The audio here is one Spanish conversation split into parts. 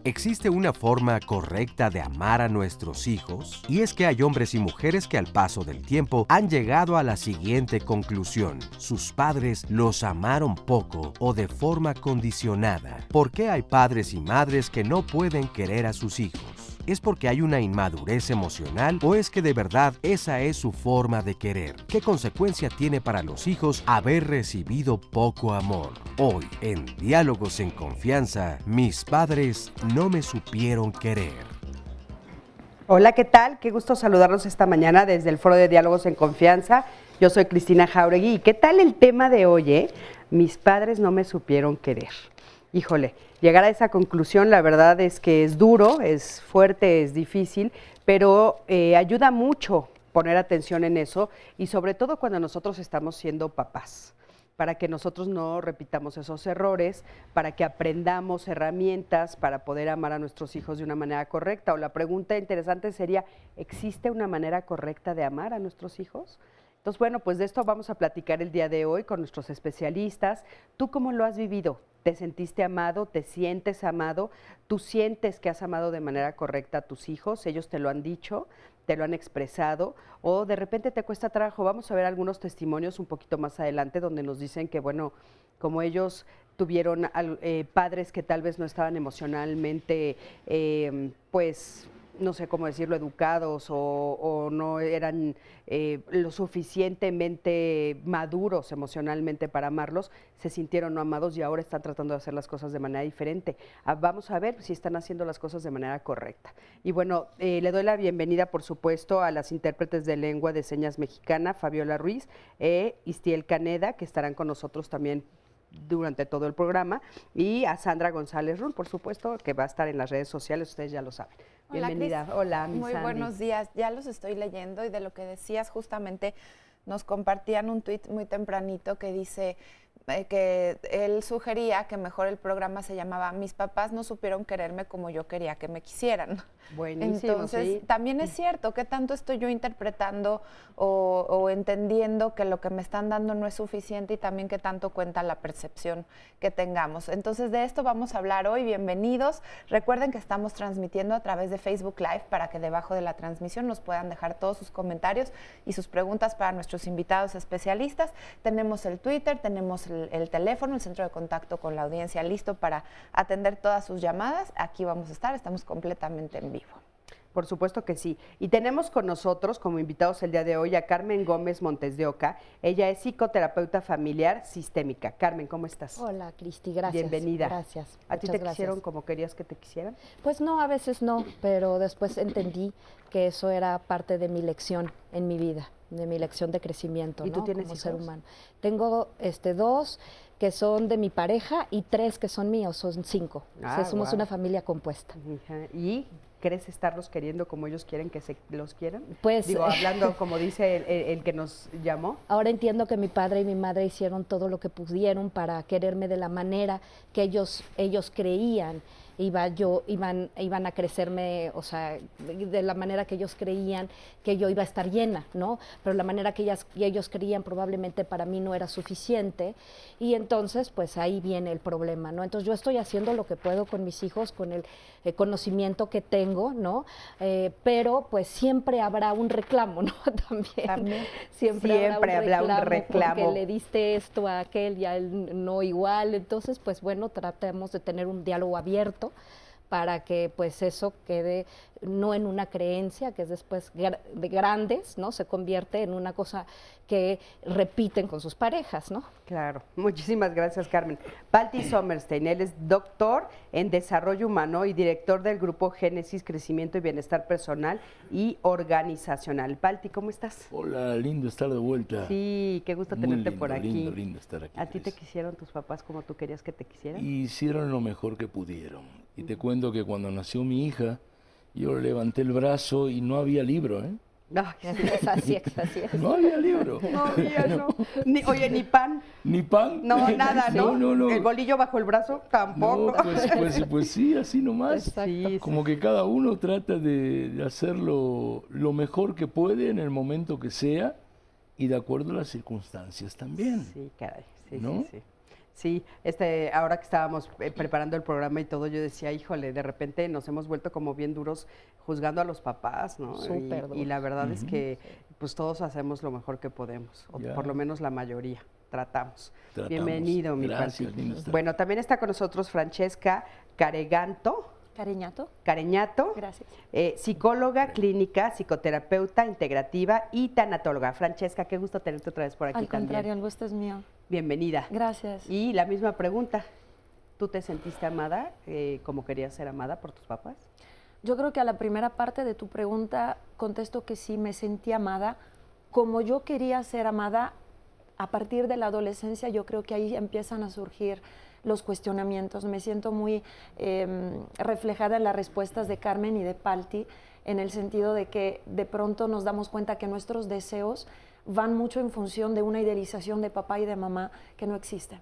¿Existe una forma correcta de amar a nuestros hijos? Y es que hay hombres y mujeres que al paso del tiempo han llegado a la siguiente conclusión: sus padres los amaron poco o de forma condicionada. ¿Por qué hay padres y madres que no pueden querer a sus hijos? ¿Es porque hay una inmadurez emocional o es que de verdad esa es su forma de querer? ¿Qué consecuencia tiene para los hijos haber recibido poco amor? Hoy, en Diálogos en Confianza, mis padres no me supieron querer. Hola, ¿qué tal? Qué gusto saludarlos esta mañana desde el Foro de Diálogos en Confianza. Yo soy Cristina Jauregui. ¿Y qué tal el tema de hoy? Mis padres no me supieron querer. Híjole, llegar a esa conclusión, la verdad es que es duro, es fuerte, es difícil, pero ayuda mucho poner atención en eso y sobre todo cuando nosotros estamos siendo papás, para que nosotros no repitamos esos errores, para que aprendamos herramientas para poder amar a nuestros hijos de una manera correcta. O la pregunta interesante sería, ¿existe una manera correcta de amar a nuestros hijos? Entonces, bueno, pues de esto vamos a platicar el día de hoy con nuestros especialistas. ¿Tú cómo lo has vivido? ¿Te sentiste amado? ¿Te sientes amado? ¿Tú sientes que has amado de manera correcta a tus hijos? ¿Ellos te lo han dicho? ¿Te lo han expresado? ¿O de repente te cuesta trabajo? Vamos a ver algunos testimonios un poquito más adelante donde nos dicen que, bueno, como ellos tuvieron padres que tal vez no estaban emocionalmente, pues, no sé cómo decirlo, educados o no eran lo suficientemente maduros emocionalmente para amarlos, se sintieron no amados y ahora están tratando de hacer las cosas de manera diferente. Vamos a ver si están haciendo las cosas de manera correcta. Y bueno, le doy la bienvenida, por supuesto, a las intérpretes de lengua de señas mexicana, Fabiola Ruiz e Istiel Caneda, que estarán con nosotros también durante todo el programa, y a Sandra González Rull, por supuesto, que va a estar en las redes sociales, ustedes ya lo saben. Hola, Bienvenida. Cris. Hola, mi Muy Sandy. buenos días. Ya los estoy leyendo y de lo que decías justamente nos compartían un tuit muy tempranito que dice que él sugería que mejor el programa se llamaba Mis papás no supieron quererme como yo quería que me quisieran. Buenísimo. Entonces, sí. también es cierto, ¿qué tanto estoy yo interpretando o entendiendo que lo que me están dando no es suficiente y también qué tanto cuenta la percepción que tengamos? Entonces, de esto vamos a hablar hoy. Bienvenidos. Recuerden que estamos transmitiendo a través de Facebook Live para que debajo de la transmisión nos puedan dejar todos sus comentarios y sus preguntas para nuestros invitados especialistas. Tenemos el Twitter, tenemos el teléfono, el centro de contacto con la audiencia listo para atender todas sus llamadas. Aquí vamos a estar, estamos completamente en vivo. Por supuesto que sí. Y tenemos con nosotros como invitados el día de hoy a Carmen Gómez Montes de Oca. Ella es psicoterapeuta familiar sistémica. Carmen, ¿cómo estás? Hola, Cristi, gracias. Bienvenida. Gracias. ¿A ti muchas te gracias. quisieron como querías que te quisieran? Pues no, a veces no, pero después entendí que eso era parte de mi lección en mi vida, de mi lección de crecimiento. ¿Y tú ¿no? tienes como hijos? ser humano. Tengo dos que son de mi pareja y 3 que son míos, son 5. Somos wow. una familia compuesta. Ajá. ¿Y crees estarlos queriendo como ellos quieren que se los quieran? Pues, Digo, hablando como dice el que nos llamó. Ahora entiendo que mi padre y mi madre hicieron todo lo que pudieron para quererme de la manera que ellos creían iban a crecerme, o sea, de la manera que ellos creían que yo iba a estar llena, ¿no? Pero la manera que ellos creían probablemente para mí no era suficiente y entonces pues ahí viene el problema, ¿no? Entonces yo estoy haciendo lo que puedo con mis hijos, con el conocimiento que tengo, ¿no? Pero pues siempre habrá un reclamo, ¿no? También. Siempre habrá un reclamo. Porque le diste esto a aquel y a él no igual. Entonces, pues bueno, tratemos de tener un diálogo abierto para que pues eso quede no en una creencia que es después de grandes, ¿no? Se convierte en una cosa que repiten con sus parejas, ¿no? Claro, muchísimas gracias, Carmen. Palti Sommerstein, él es doctor en Desarrollo Humano y director del grupo Génesis Crecimiento y Bienestar Personal y Organizacional. Palti, ¿cómo estás? Hola, lindo estar de vuelta. Sí, qué gusto Muy tenerte lindo, por aquí. lindo estar aquí. ¿A ti te Cris. quisieron tus papás como tú querías que te quisieran? Hicieron lo mejor que pudieron. Y te cuento que cuando nació mi hija, yo levanté el brazo y no había libro, ¿eh? Ay, sí. Es así es. No había libro. No había, no. Oye, ni pan. Ni pan. No, nada, ¿no? No. El bolillo bajo el brazo, tampoco. No, pues sí, así nomás. Exacto. Sí, Como que cada uno trata de hacerlo lo mejor que puede en el momento que sea y de acuerdo a las circunstancias también. Sí, caray, sí, ¿No? sí. Sí, ahora que estábamos preparando el programa y todo, yo decía, híjole, de repente nos hemos vuelto como bien duros juzgando a los papás, ¿no? Súper Y la duros. verdad es que pues todos hacemos lo mejor que podemos, o Ya. por lo menos la mayoría, tratamos. Tratamos. Bienvenido, mi Gracias, Palti. lindo estar. Bueno, también está con nosotros Francesca Cariñato, Careñato, gracias. psicóloga clínica, psicoterapeuta integrativa y tanatóloga. Francesca, qué gusto tenerte otra vez por aquí Al contrario, también. el gusto es mío. Bienvenida. Gracias. Y la misma pregunta, ¿tú te sentiste amada como querías ser amada por tus papás? Yo creo que a la primera parte de tu pregunta contesto que sí, me sentí amada. Como yo quería ser amada, a partir de la adolescencia yo creo que ahí empiezan a surgir los cuestionamientos. Me siento muy reflejada en las respuestas de Carmen y de Palti, en el sentido de que de pronto nos damos cuenta que nuestros deseos van mucho en función de una idealización de papá y de mamá que no existe.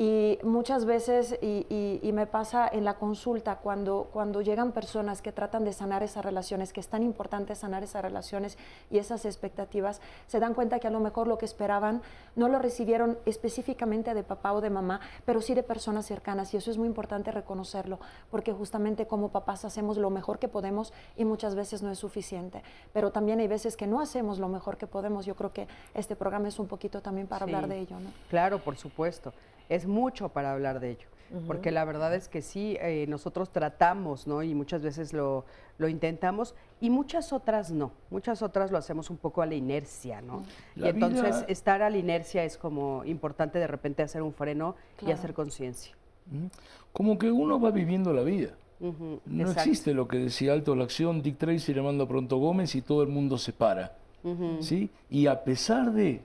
Y muchas veces, y me pasa en la consulta, cuando llegan personas que tratan de sanar esas relaciones, que es tan importante sanar esas relaciones y esas expectativas, se dan cuenta que a lo mejor lo que esperaban no lo recibieron específicamente de papá o de mamá, pero sí de personas cercanas. Y eso es muy importante reconocerlo, porque justamente como papás hacemos lo mejor que podemos y muchas veces no es suficiente. Pero también hay veces que no hacemos lo mejor que podemos. Yo creo que este programa es un poquito también para Sí, hablar de ello, ¿no? Claro, por supuesto. Es mucho para hablar de ello, porque la verdad es que sí, nosotros tratamos, ¿no? Y muchas veces lo intentamos y muchas otras no. Muchas otras lo hacemos un poco a la inercia, ¿no? La y entonces vida- estar a la inercia es como importante de repente hacer un freno y Claro. hacer conciencia. Como que uno va viviendo la vida. Ujú, No exacto. existe lo que decía Alto la Acción, Dick Tracy le manda Pronto Gómez y todo el mundo se para. Ujú, ¿Sí? Y a pesar de,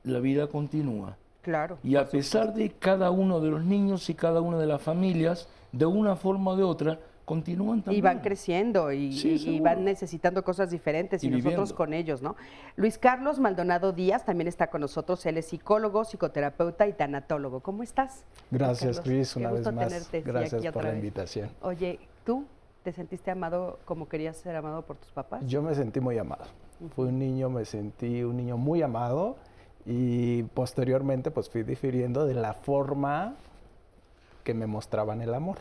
la vida continúa. Claro. Y a pesar de cada uno de los niños y cada una de las familias, de una forma o de otra, continúan también. Y van creciendo Sí, y seguro. van necesitando cosas diferentes y, Y nosotros viviendo. con ellos, ¿no? Luis Carlos Maldonado Díaz también está con nosotros. Él es psicólogo, psicoterapeuta y tanatólogo. ¿Cómo estás? Gracias, Carlos? Cris, Qué una vez gusto más. tenerte, sí, Gracias aquí por otra la vez. invitación. Oye, ¿tú te sentiste amado como querías ser amado por tus papás? Yo me sentí muy amado. Fui un niño, me sentí un niño muy amado y posteriormente pues fui difiriendo de la forma que me mostraban el amor,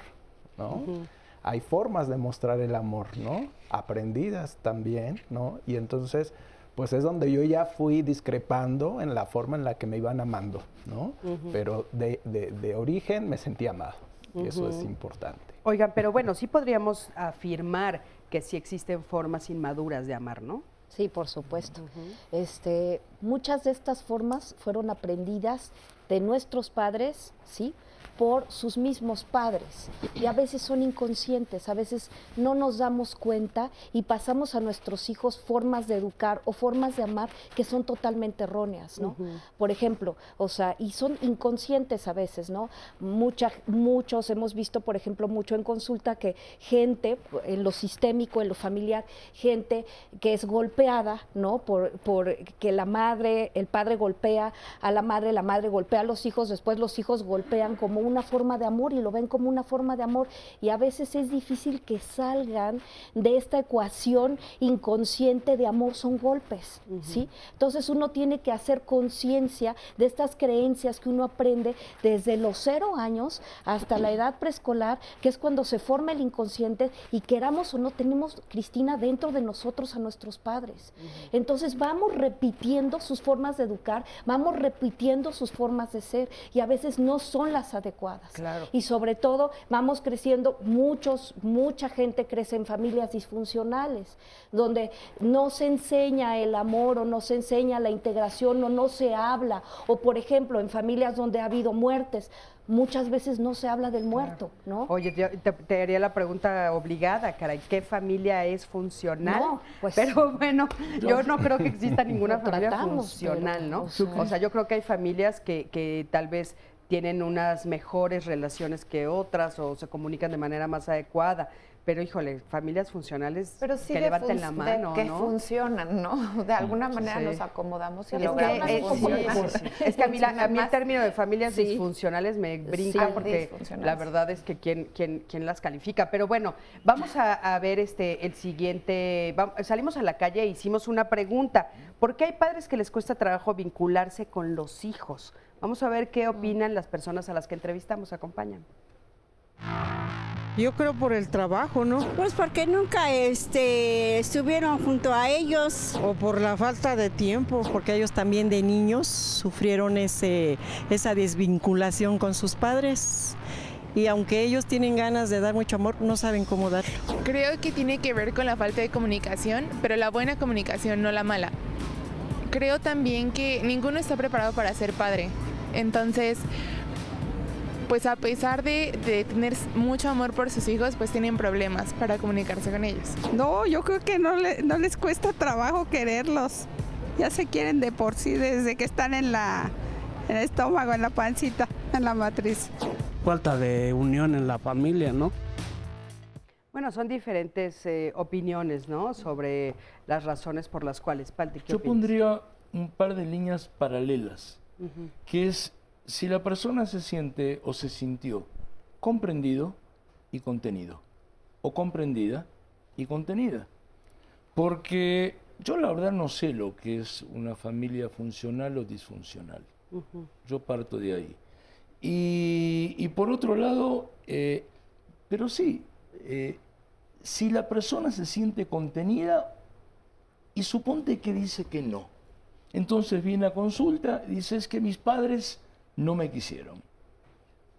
¿no? Ujú. Hay formas de mostrar el amor, ¿no? Aprendidas también, ¿no? Y entonces pues es donde yo ya fui discrepando en la forma en la que me iban amando, ¿no? Pero de origen me sentí amado y eso es importante. Oigan, pero bueno, sí podríamos afirmar que sí existen formas inmaduras de amar, ¿no? Sí, por supuesto. Muchas de estas formas fueron aprendidas de nuestros padres, ¿sí? Por sus mismos padres. Y a veces son inconscientes, a veces no nos damos cuenta y pasamos a nuestros hijos formas de educar o formas de amar que son totalmente erróneas, ¿no? Por ejemplo, o sea, y son inconscientes a veces, ¿no? Muchos hemos visto, por ejemplo, mucho en consulta que gente, en lo sistémico, en lo familiar, gente que es golpeada, ¿no? Por que el padre golpea a la madre golpea a los hijos, después los hijos golpean como una forma de amor y lo ven como una forma de amor y a veces es difícil que salgan de esta ecuación inconsciente de amor, son golpes, ¿sí? Entonces uno tiene que hacer conciencia de estas creencias que uno aprende desde los 0 años hasta la edad preescolar, que es cuando se forma el inconsciente y queramos o no tenemos, Cristina, dentro de nosotros a nuestros padres. Entonces vamos repitiendo sus formas de educar, vamos repitiendo sus formas de ser y a veces no son las adecuadas. adecuadas. Claro. Y sobre todo vamos creciendo, mucha gente crece en familias disfuncionales, donde no se enseña el amor o no se enseña la integración o no se habla, o por ejemplo en familias donde ha habido muertes, muchas veces no se habla del muerto, ¿no? Oye, te haría la pregunta obligada, caray, ¿qué familia es funcional? No, pues, pero bueno, yo no creo que exista ninguna lo familia tratamos, funcional, pero, ¿no? o sea, Yo creo que hay familias que tal vez tienen unas mejores relaciones que otras o se comunican de manera más adecuada. Pero, híjole, familias funcionales Pero sí que levanten la mano, de que ¿no? funcionan, ¿no? De alguna manera Sí. nos acomodamos y Es logramos que, funcionar. es que a mí el término de familias Sí. disfuncionales me brinca Sí, porque disfuncionales. la verdad es que ¿quién las califica? Pero bueno, vamos a ver el siguiente. Salimos a la calle e hicimos una pregunta. ¿Por qué hay padres que les cuesta trabajo vincularse con los hijos? Vamos a ver qué opinan las personas a las que entrevistamos. Acompañan. Yo creo por el trabajo, ¿no? Pues porque nunca estuvieron junto a ellos. O por la falta de tiempo, porque ellos también de niños sufrieron esa desvinculación con sus padres. Y aunque ellos tienen ganas de dar mucho amor, no saben cómo darlo. Creo que tiene que ver con la falta de comunicación, pero la buena comunicación, no la mala. Creo también que ninguno está preparado para ser padre. Entonces, pues a pesar de tener mucho amor por sus hijos, pues tienen problemas para comunicarse con ellos. No, yo creo que no les cuesta trabajo quererlos. Ya se quieren de por sí desde que están en el estómago, en la pancita, en la matriz. Falta de unión en la familia, ¿no? Bueno, son diferentes opiniones, ¿no? Sobre las razones por las cuales. Palti, ¿qué Yo opinas? pondría un par de líneas paralelas, que es si la persona se siente o se sintió comprendido y contenido, o comprendida y contenida. Porque yo la verdad no sé lo que es una familia funcional o disfuncional. Yo parto de ahí. Y por otro lado, pero sí, si la persona se siente contenida y suponte que dice que no, entonces viene a consulta y dice es que mis padres no me quisieron.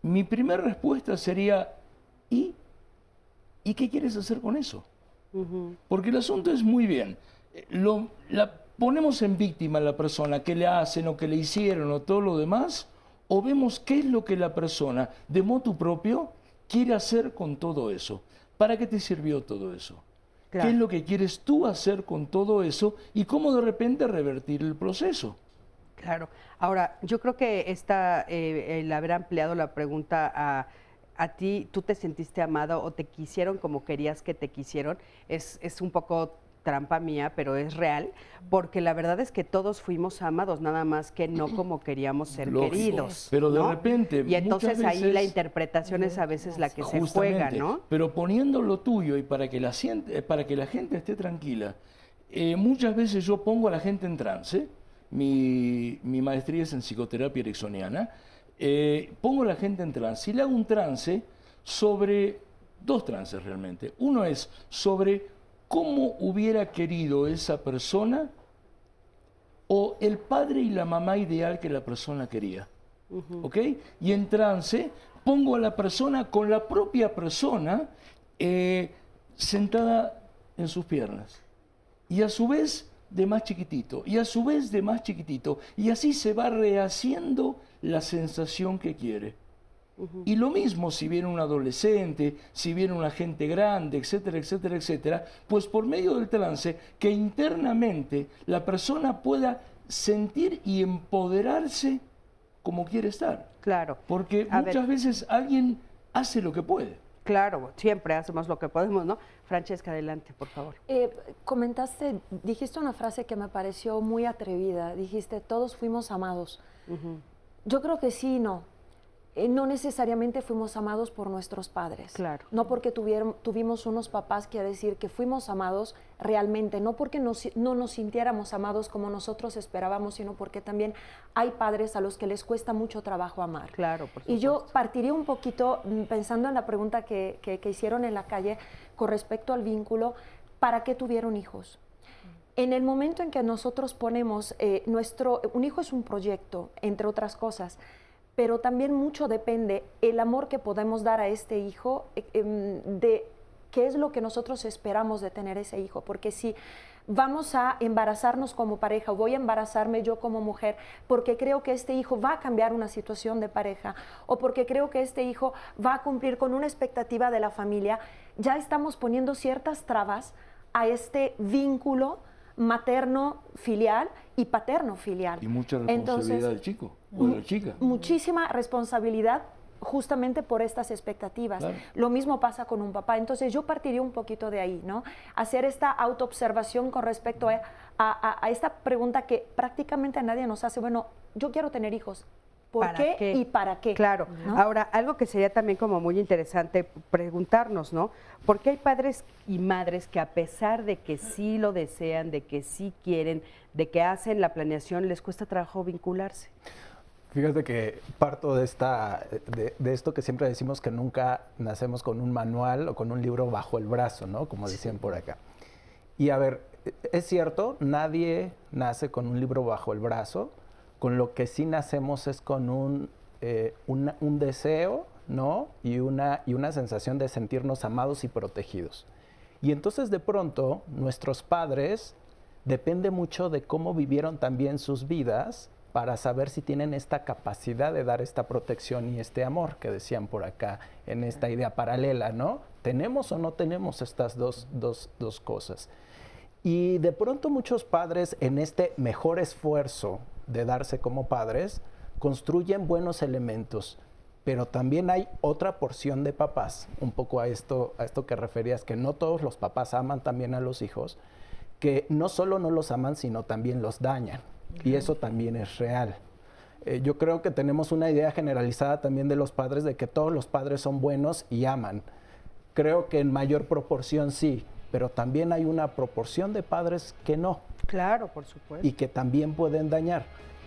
Mi primera respuesta sería, ¿y qué quieres hacer con eso? Porque el asunto es muy bien, la ponemos en víctima a la persona, qué le hacen o qué le hicieron o todo lo demás, o vemos qué es lo que la persona de motu propio quiere hacer con todo eso. ¿Para qué te sirvió todo eso? Claro. ¿Qué es lo que quieres tú hacer con todo eso y cómo de repente revertir el proceso? Claro. Ahora, yo creo que el haber ampliado la pregunta a ti, ¿tú te sentiste amado o te quisieron como querías que te quisieron? Es un poco trampa mía, pero es real, porque la verdad es que todos fuimos amados, nada más que no como queríamos ser Lógico, queridos. pero de ¿no? repente, y entonces muchas ahí veces, la interpretación es a veces la que se justamente, juega, ¿no? Pero poniendo lo tuyo y para que la gente esté tranquila, muchas veces yo pongo a la gente en trance. Mi maestría es en psicoterapia ericksoniana. Pongo a la gente en trance y le hago un trance sobre dos trances realmente. Uno es sobre cómo hubiera querido esa persona o el padre y la mamá ideal que la persona quería. ¿Ok? Y en trance pongo a la persona con la propia persona sentada en sus piernas. Y a su vez de más chiquitito, y a su vez de más chiquitito. Y así se va rehaciendo la sensación que quiere. Y lo mismo si viene un adolescente, si viene una gente grande, etcétera, etcétera, etcétera, pues por medio del trance, que internamente la persona pueda sentir y empoderarse como quiere estar. Claro. Porque muchas veces alguien hace lo que puede. Claro, siempre hacemos lo que podemos, ¿no? Francesca, adelante, por favor. Dijiste una frase que me pareció muy atrevida. Dijiste, todos fuimos amados. Yo creo que sí y no. No necesariamente fuimos amados por nuestros padres. Claro. No porque tuvimos unos papás, quiere decir que fuimos amados realmente, no porque no nos sintiéramos amados como nosotros esperábamos, sino porque también hay padres a los que les cuesta mucho trabajo amar. Claro, por supuesto. Y yo partiría un poquito, pensando en la pregunta que hicieron en la calle con respecto al vínculo, ¿para qué tuvieron hijos? En el momento en que nosotros ponemos un hijo es un proyecto, entre otras cosas, pero también mucho depende el amor que podemos dar a este hijo de qué es lo que nosotros esperamos de tener ese hijo, porque si vamos a embarazarnos como pareja o voy a embarazarme yo como mujer porque creo que este hijo va a cambiar una situación de pareja o porque creo que este hijo va a cumplir con una expectativa de la familia, ya estamos poniendo ciertas trabas a este vínculo materno-filial y paterno-filial. Y mucha responsabilidad del chico o de la chica. Muchísima responsabilidad justamente por estas expectativas. Claro. Lo mismo pasa con un papá. Entonces yo partiría un poquito de ahí, ¿no? Hacer esta autoobservación con respecto a esta pregunta que prácticamente a nadie nos hace. Bueno, yo quiero tener hijos. ¿Por qué y para qué? Claro. ¿no? Ahora, algo que sería también como muy interesante preguntarnos, ¿no? ¿Por qué hay padres y madres que a pesar de que sí lo desean, de que sí quieren, de que hacen la planeación, les cuesta trabajo vincularse? Fíjate que parto de esto que siempre decimos que nunca nacemos con un manual o con un libro bajo el brazo, ¿no? Como decían por acá. Y a ver, es cierto, nadie nace con un libro bajo el brazo. Con lo que sí nacemos es con un deseo, ¿no? Y una sensación de sentirnos amados y protegidos. Y entonces de pronto nuestros padres depende mucho de cómo vivieron también sus vidas para saber si tienen esta capacidad de dar esta protección y este amor que decían por acá en esta idea paralela, ¿no? ¿Tenemos o no tenemos estas dos cosas? Y de pronto muchos padres en este mejor esfuerzo de darse como padres, construyen buenos elementos, pero también hay otra porción de papás, un poco a esto que referías, que no todos los papás aman también a los hijos, que no solo no los aman, sino también los dañan, y eso también es real. Yo creo que tenemos una idea generalizada también de los padres, de que todos los padres son buenos y aman. Creo que en mayor proporción sí, pero también hay una proporción de padres que no. Claro, por supuesto. Y que también pueden dañar.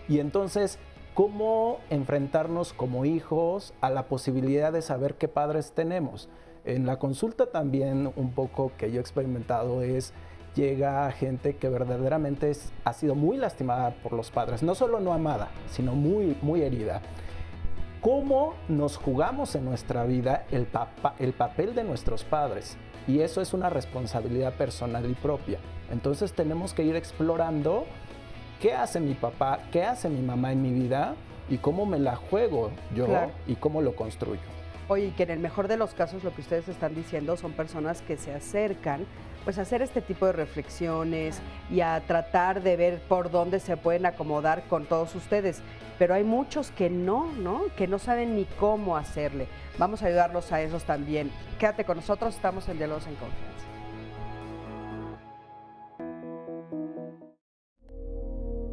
Y entonces, ¿cómo enfrentarnos como hijos a la posibilidad de saber qué padres tenemos? En la consulta también un poco que yo he experimentado llega gente que verdaderamente ha sido muy lastimada por los padres, no solo no amada, sino muy, muy herida. ¿Cómo nos jugamos en nuestra vida el papel de nuestros padres? Y eso es una responsabilidad personal y propia. Entonces tenemos que ir explorando qué hace mi papá, qué hace mi mamá en mi vida y cómo me la juego yo y cómo lo construyo. Oye, y que en el mejor de los casos lo que ustedes están diciendo son personas que se acercan pues a hacer este tipo de reflexiones y a tratar de ver por dónde se pueden acomodar con todos ustedes. Pero hay muchos que no, que no saben ni cómo hacerle. Vamos a ayudarlos a esos también. Quédate con nosotros, estamos en Diálogos en Confianza.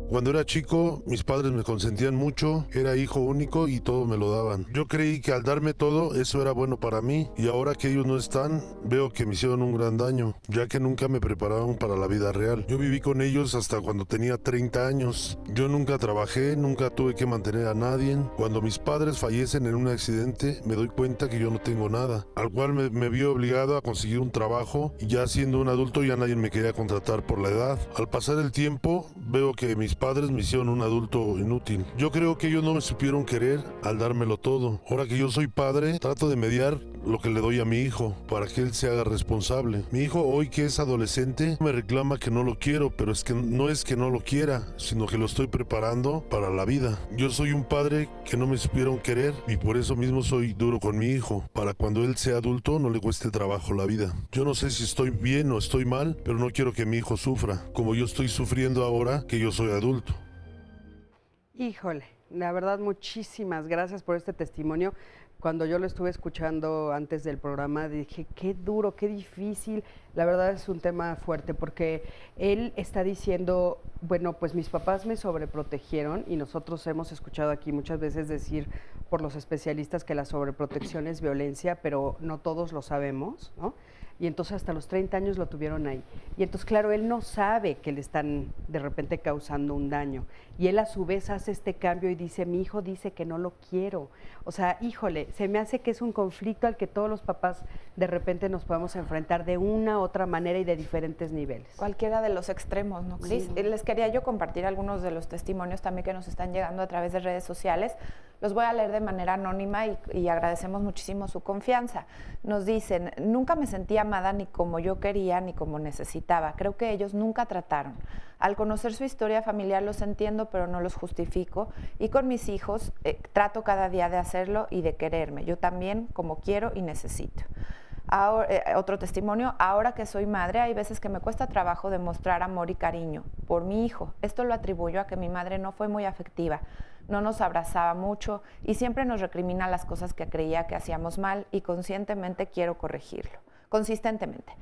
Cuando era chico, mis padres me consentían mucho, era hijo único y todo me lo daban. Yo creí que al darme todo, eso era bueno para mí, y ahora que ellos no están, veo que me hicieron un gran daño, ya que nunca me prepararon para la vida real. Yo viví con ellos hasta cuando tenía 30 años. Yo nunca trabajé, nunca tuve que mantener a nadie. Cuando mis padres fallecen en un accidente, me doy cuenta que yo no tengo nada, al cual me vi obligado a conseguir un trabajo, y ya siendo un adulto ya nadie me quería contratar por la edad. Al pasar el tiempo, veo que mis padres me hicieron un adulto inútil. Yo creo que ellos no me supieron querer al dármelo todo. Ahora que yo soy padre, trato de mediar lo que le doy a mi hijo para que él se haga responsable. Mi hijo hoy, que es adolescente, me reclama que no lo quiero, pero es que no lo quiera, sino que lo estoy preparando para la vida. Yo soy un padre que no me supieron querer y por eso mismo soy duro con mi hijo, para cuando él sea adulto no le cueste trabajo la vida. Yo no sé si estoy bien o estoy mal, pero no quiero que mi hijo sufra, como yo estoy sufriendo ahora que yo soy adulto. Híjole, la verdad, muchísimas gracias por este testimonio. Cuando yo lo estuve escuchando antes del programa, dije, qué duro, qué difícil. La verdad es un tema fuerte porque él está diciendo, bueno, pues mis papás me sobreprotegieron y nosotros hemos escuchado aquí muchas veces decir por los especialistas que la sobreprotección es violencia, pero no todos lo sabemos, ¿no? Y entonces hasta los 30 años lo tuvieron ahí. Y entonces, claro, él no sabe que le están de repente causando un daño. Y él a su vez hace este cambio y dice, mi hijo dice que no lo quiero. O sea, híjole, se me hace que es un conflicto al que todos los papás de repente nos podemos enfrentar de una u otra manera y de diferentes niveles. Cualquiera de los extremos, ¿no, Cris? Sí. Les quería yo compartir algunos de los testimonios también que nos están llegando a través de redes sociales. Los voy a leer de manera anónima y agradecemos muchísimo su confianza. Nos dicen, nunca me sentí amada ni como yo quería ni como necesitaba. Creo que ellos nunca trataron. Al conocer su historia familiar los entiendo, pero no los justifico. Y con mis hijos trato cada día de hacerlo y de quererme. Yo también como quiero y necesito. Ahora, otro testimonio, ahora que soy madre, hay veces que me cuesta trabajo demostrar amor y cariño por mi hijo. Esto lo atribuyo a que mi madre no fue muy afectiva, no nos abrazaba mucho y siempre nos recrimina las cosas que creía que hacíamos mal y conscientemente quiero corregirlo, consistentemente.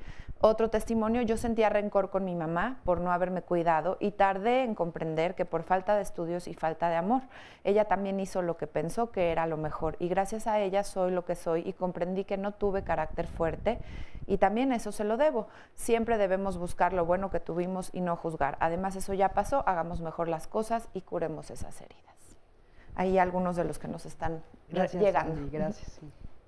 Otro testimonio, yo sentía rencor con mi mamá por no haberme cuidado y tardé en comprender que por falta de estudios y falta de amor. Ella también hizo lo que pensó que era lo mejor y gracias a ella soy lo que soy y comprendí que no tuve carácter fuerte y también eso se lo debo. Siempre debemos buscar lo bueno que tuvimos y no juzgar. Además, eso ya pasó, hagamos mejor las cosas y curemos esas heridas. Ahí algunos de los que nos están llegando. Andy, gracias.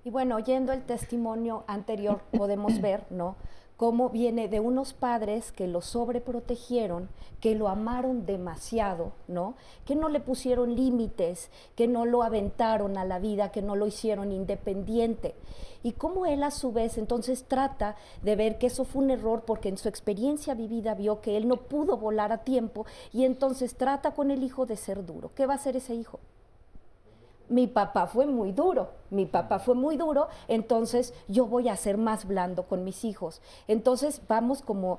Y bueno, oyendo el testimonio anterior podemos ver, ¿no?, cómo viene de unos padres que lo sobreprotegieron, que lo amaron demasiado, ¿no?, que no le pusieron límites, que no lo aventaron a la vida, que no lo hicieron independiente. Y cómo él a su vez entonces trata de ver que eso fue un error porque en su experiencia vivida vio que él no pudo volar a tiempo y entonces trata con el hijo de ser duro. ¿Qué va a hacer ese hijo? Mi papá fue muy duro, entonces yo voy a ser más blando con mis hijos. Entonces vamos como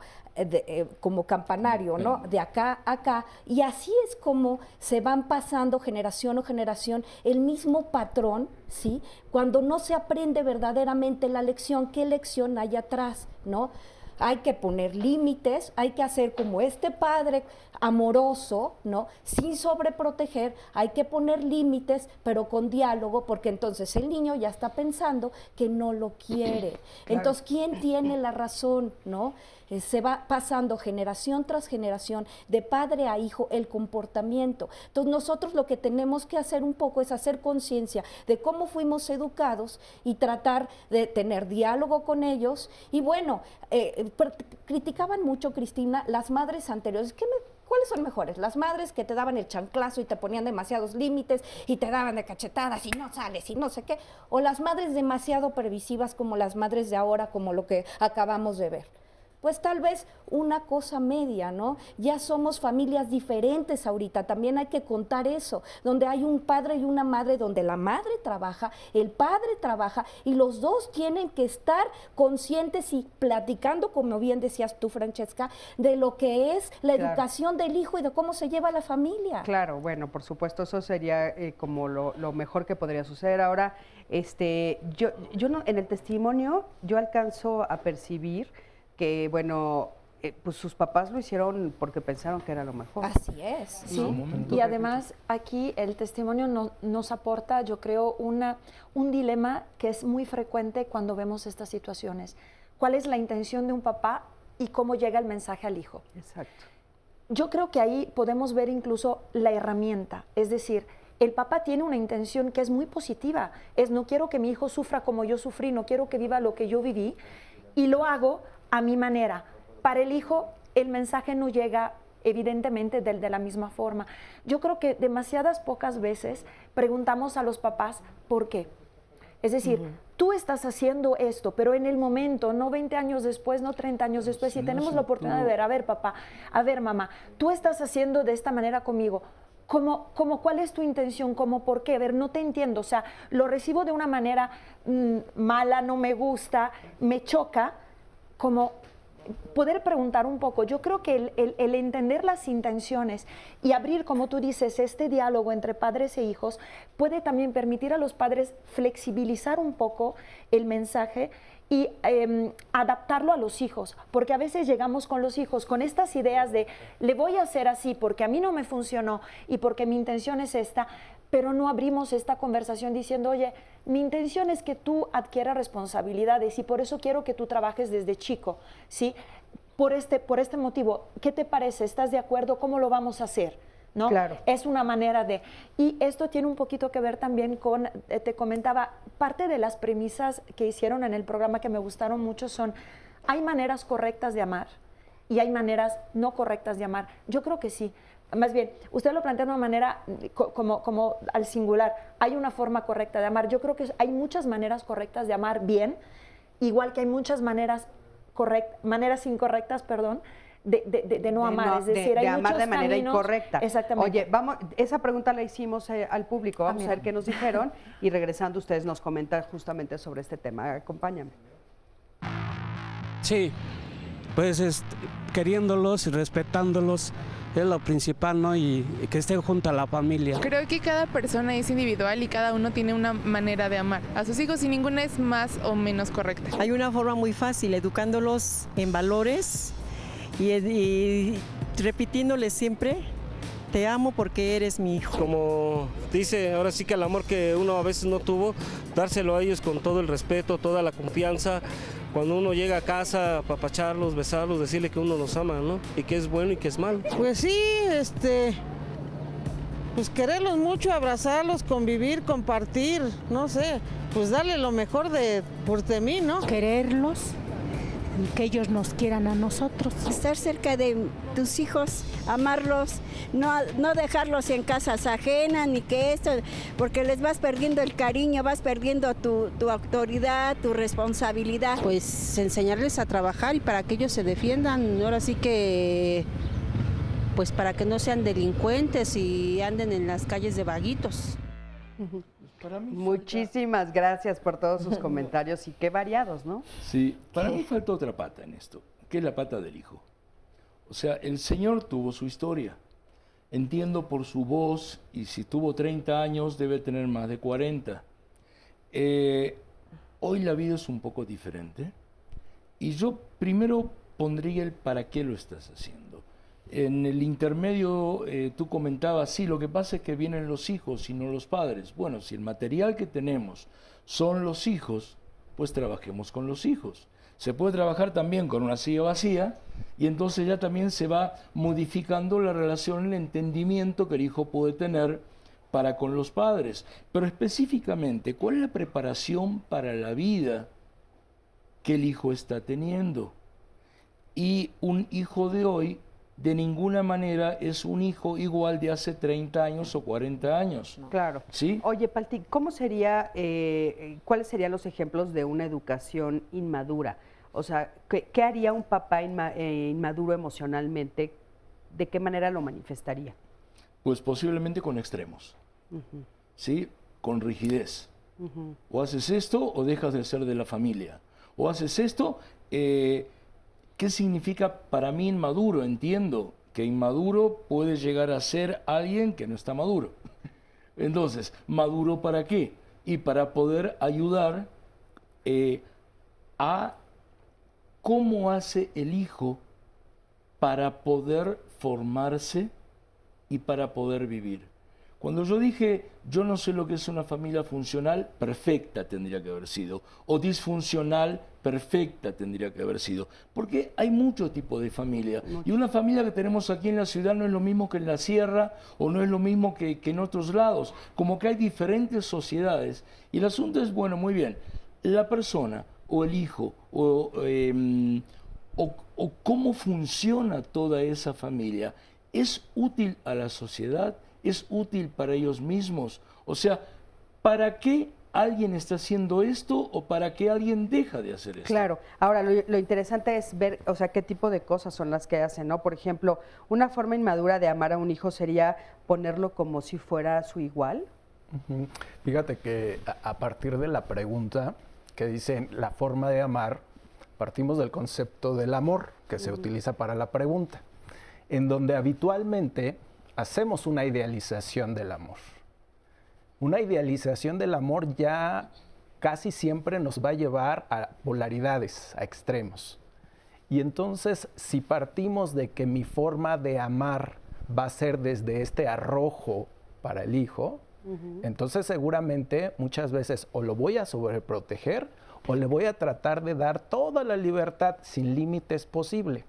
campanario, ¿no? De acá a acá, y así es como se van pasando generación o generación el mismo patrón, ¿sí? Cuando no se aprende verdaderamente la lección, ¿qué lección hay atrás, no? Hay que poner límites, hay que hacer como este padre amoroso, ¿no?, sin sobreproteger, hay que poner límites, pero con diálogo, porque entonces el niño ya está pensando que no lo quiere. Claro. Entonces, ¿quién tiene la razón, no? Se va pasando generación tras generación, de padre a hijo, el comportamiento. Entonces, nosotros lo que tenemos que hacer un poco es hacer conciencia de cómo fuimos educados y tratar de tener diálogo con ellos. Y bueno, criticaban mucho, Cristina, las madres anteriores. ¿Cuáles son mejores? Las madres que te daban el chanclazo y te ponían demasiados límites y te daban de cachetadas y no sales y no sé qué, o las madres demasiado previsivas como las madres de ahora, como lo que acabamos de ver. Pues tal vez una cosa media, ¿no? Ya somos familias diferentes ahorita, también hay que contar eso, donde hay un padre y una madre, donde la madre trabaja, el padre trabaja, y los dos tienen que estar conscientes y platicando, como bien decías tú, Francesca, de lo que es la educación del hijo y de cómo se lleva la familia. Claro, bueno, por supuesto, eso sería como lo mejor que podría suceder. Ahora, yo no, en el testimonio, yo alcanzo a percibir que, bueno, pues sus papás lo hicieron porque pensaron que era lo mejor. Así es. Sí, y además aquí el testimonio nos aporta, yo creo, un dilema que es muy frecuente cuando vemos estas situaciones. ¿Cuál es la intención de un papá y cómo llega el mensaje al hijo? Exacto. Yo creo que ahí podemos ver incluso la herramienta, es decir, el papá tiene una intención que es muy positiva, es no quiero que mi hijo sufra como yo sufrí, no quiero que viva lo que yo viví, y lo hago a mi manera. Para el hijo, el mensaje no llega evidentemente de la misma forma. Yo creo que demasiadas pocas veces preguntamos a los papás ¿por qué? Es decir, tú estás haciendo esto, pero en el momento, no 20 años después, no 30 años después, si tenemos la oportunidad de ver, a ver papá, a ver mamá, tú estás haciendo de esta manera conmigo, ¿cuál es tu intención? ¿Por qué? A ver, no te entiendo, o sea, lo recibo de una manera mala, no me gusta, me choca, como poder preguntar un poco. Yo creo que el entender las intenciones y abrir, como tú dices, este diálogo entre padres e hijos puede también permitir a los padres flexibilizar un poco el mensaje y adaptarlo a los hijos, porque a veces llegamos con los hijos con estas ideas de le voy a hacer así porque a mí no me funcionó y porque mi intención es esta, pero no abrimos esta conversación diciendo, oye, mi intención es que tú adquieras responsabilidades y por eso quiero que tú trabajes desde chico, ¿sí? Por este motivo, ¿qué te parece? ¿Estás de acuerdo? ¿Cómo lo vamos a hacer? ¿No? Claro. Es una manera de... Y esto tiene un poquito que ver también con, te comentaba, parte de las premisas que hicieron en el programa que me gustaron mucho son, hay maneras correctas de amar y hay maneras no correctas de amar. Yo creo que sí. Más bien, usted lo plantea de una manera como al singular. Hay una forma correcta de amar. Yo creo que hay muchas maneras correctas de amar bien, igual que hay muchas maneras incorrectas, de no amar. Es decir, hay amar de manera caminos, incorrecta. Exactamente. Oye, esa pregunta la hicimos al público. Vamos a ver qué nos dijeron y regresando ustedes nos comentan justamente sobre este tema. Acompáñame. Sí, pues queriéndolos y respetándolos es lo principal, ¿no? Y que estén junto a la familia. Creo que cada persona es individual y cada uno tiene una manera de amar a sus hijos y ninguna es más o menos correcta. Hay una forma muy fácil, educándolos en valores y repitiéndoles siempre, te amo porque eres mi hijo. Como dice, ahora sí que el amor que uno a veces no tuvo, dárselo a ellos con todo el respeto, toda la confianza. Cuando uno llega a casa, apapacharlos, besarlos, decirle que uno los ama, ¿no? Y que es bueno y que es malo. Pues sí, pues quererlos mucho, abrazarlos, convivir, compartir, no sé, pues darle lo mejor de mí, ¿no? Quererlos, que ellos nos quieran a nosotros. Estar cerca de tus hijos, amarlos, no dejarlos en casas ajenas ni que esto, porque les vas perdiendo el cariño, vas perdiendo tu autoridad, tu responsabilidad. Pues enseñarles a trabajar y para que ellos se defiendan, ahora sí que, pues para que no sean delincuentes y anden en las calles de vaguitos. Muchísimas gracias por todos sus comentarios y qué variados, ¿no? Sí, para mí falta otra pata en esto, que es la pata del hijo. O sea, el señor tuvo su historia. Entiendo por su voz, y si tuvo 30 años, debe tener más de 40. Hoy la vida es un poco diferente. Y yo primero pondría el para qué lo estás haciendo. En el intermedio tú comentabas, sí, lo que pasa es que vienen los hijos y no los padres. Bueno, si el material que tenemos son los hijos, pues trabajemos con los hijos. Se puede trabajar también con una silla vacía y entonces ya también se va modificando la relación, el entendimiento que el hijo puede tener para con los padres. Pero específicamente, ¿cuál es la preparación para la vida que el hijo está teniendo? Y un hijo de hoy de ninguna manera es un hijo igual de hace 30 años o 40 años. Claro. ¿Sí? Oye, Palti, ¿cuáles serían los ejemplos de una educación inmadura? O sea, ¿qué haría un papá inmaduro emocionalmente? ¿De qué manera lo manifestaría? Pues posiblemente con extremos, ¿sí? Con rigidez. O haces esto o dejas de ser de la familia. O haces esto... ¿Qué significa para mí inmaduro? Entiendo que inmaduro puede llegar a ser alguien que no está maduro. Entonces, ¿maduro para qué? Y para poder ayudar a cómo hace el hijo para poder formarse y para poder vivir. Cuando yo dije, yo no sé lo que es una familia funcional, perfecta tendría que haber sido, o disfuncional, perfecta tendría que haber sido, porque hay muchos tipos de familia, y una familia que tenemos aquí en la ciudad no es lo mismo que en la sierra, o no es lo mismo que en otros lados, como que hay diferentes sociedades, y el asunto es, bueno, muy bien, la persona, o el hijo, o cómo funciona toda esa familia, ¿es útil a la sociedad? ¿Es útil para ellos mismos? O sea, ¿para qué alguien está haciendo esto o para qué alguien deja de hacer esto? Claro. Ahora, lo interesante es ver, o sea, qué tipo de cosas son las que hacen, ¿no? Por ejemplo, una forma inmadura de amar a un hijo sería ponerlo como si fuera su igual. Fíjate que a partir de la pregunta que dicen la forma de amar, partimos del concepto del amor que se utiliza para la pregunta, en donde habitualmente hacemos una idealización del amor. Una idealización del amor ya casi siempre nos va a llevar a polaridades, a extremos. Y entonces, si partimos de que mi forma de amar va a ser desde este arrojo para el hijo, Entonces seguramente muchas veces o lo voy a sobreproteger o le voy a tratar de dar toda la libertad sin límites posible.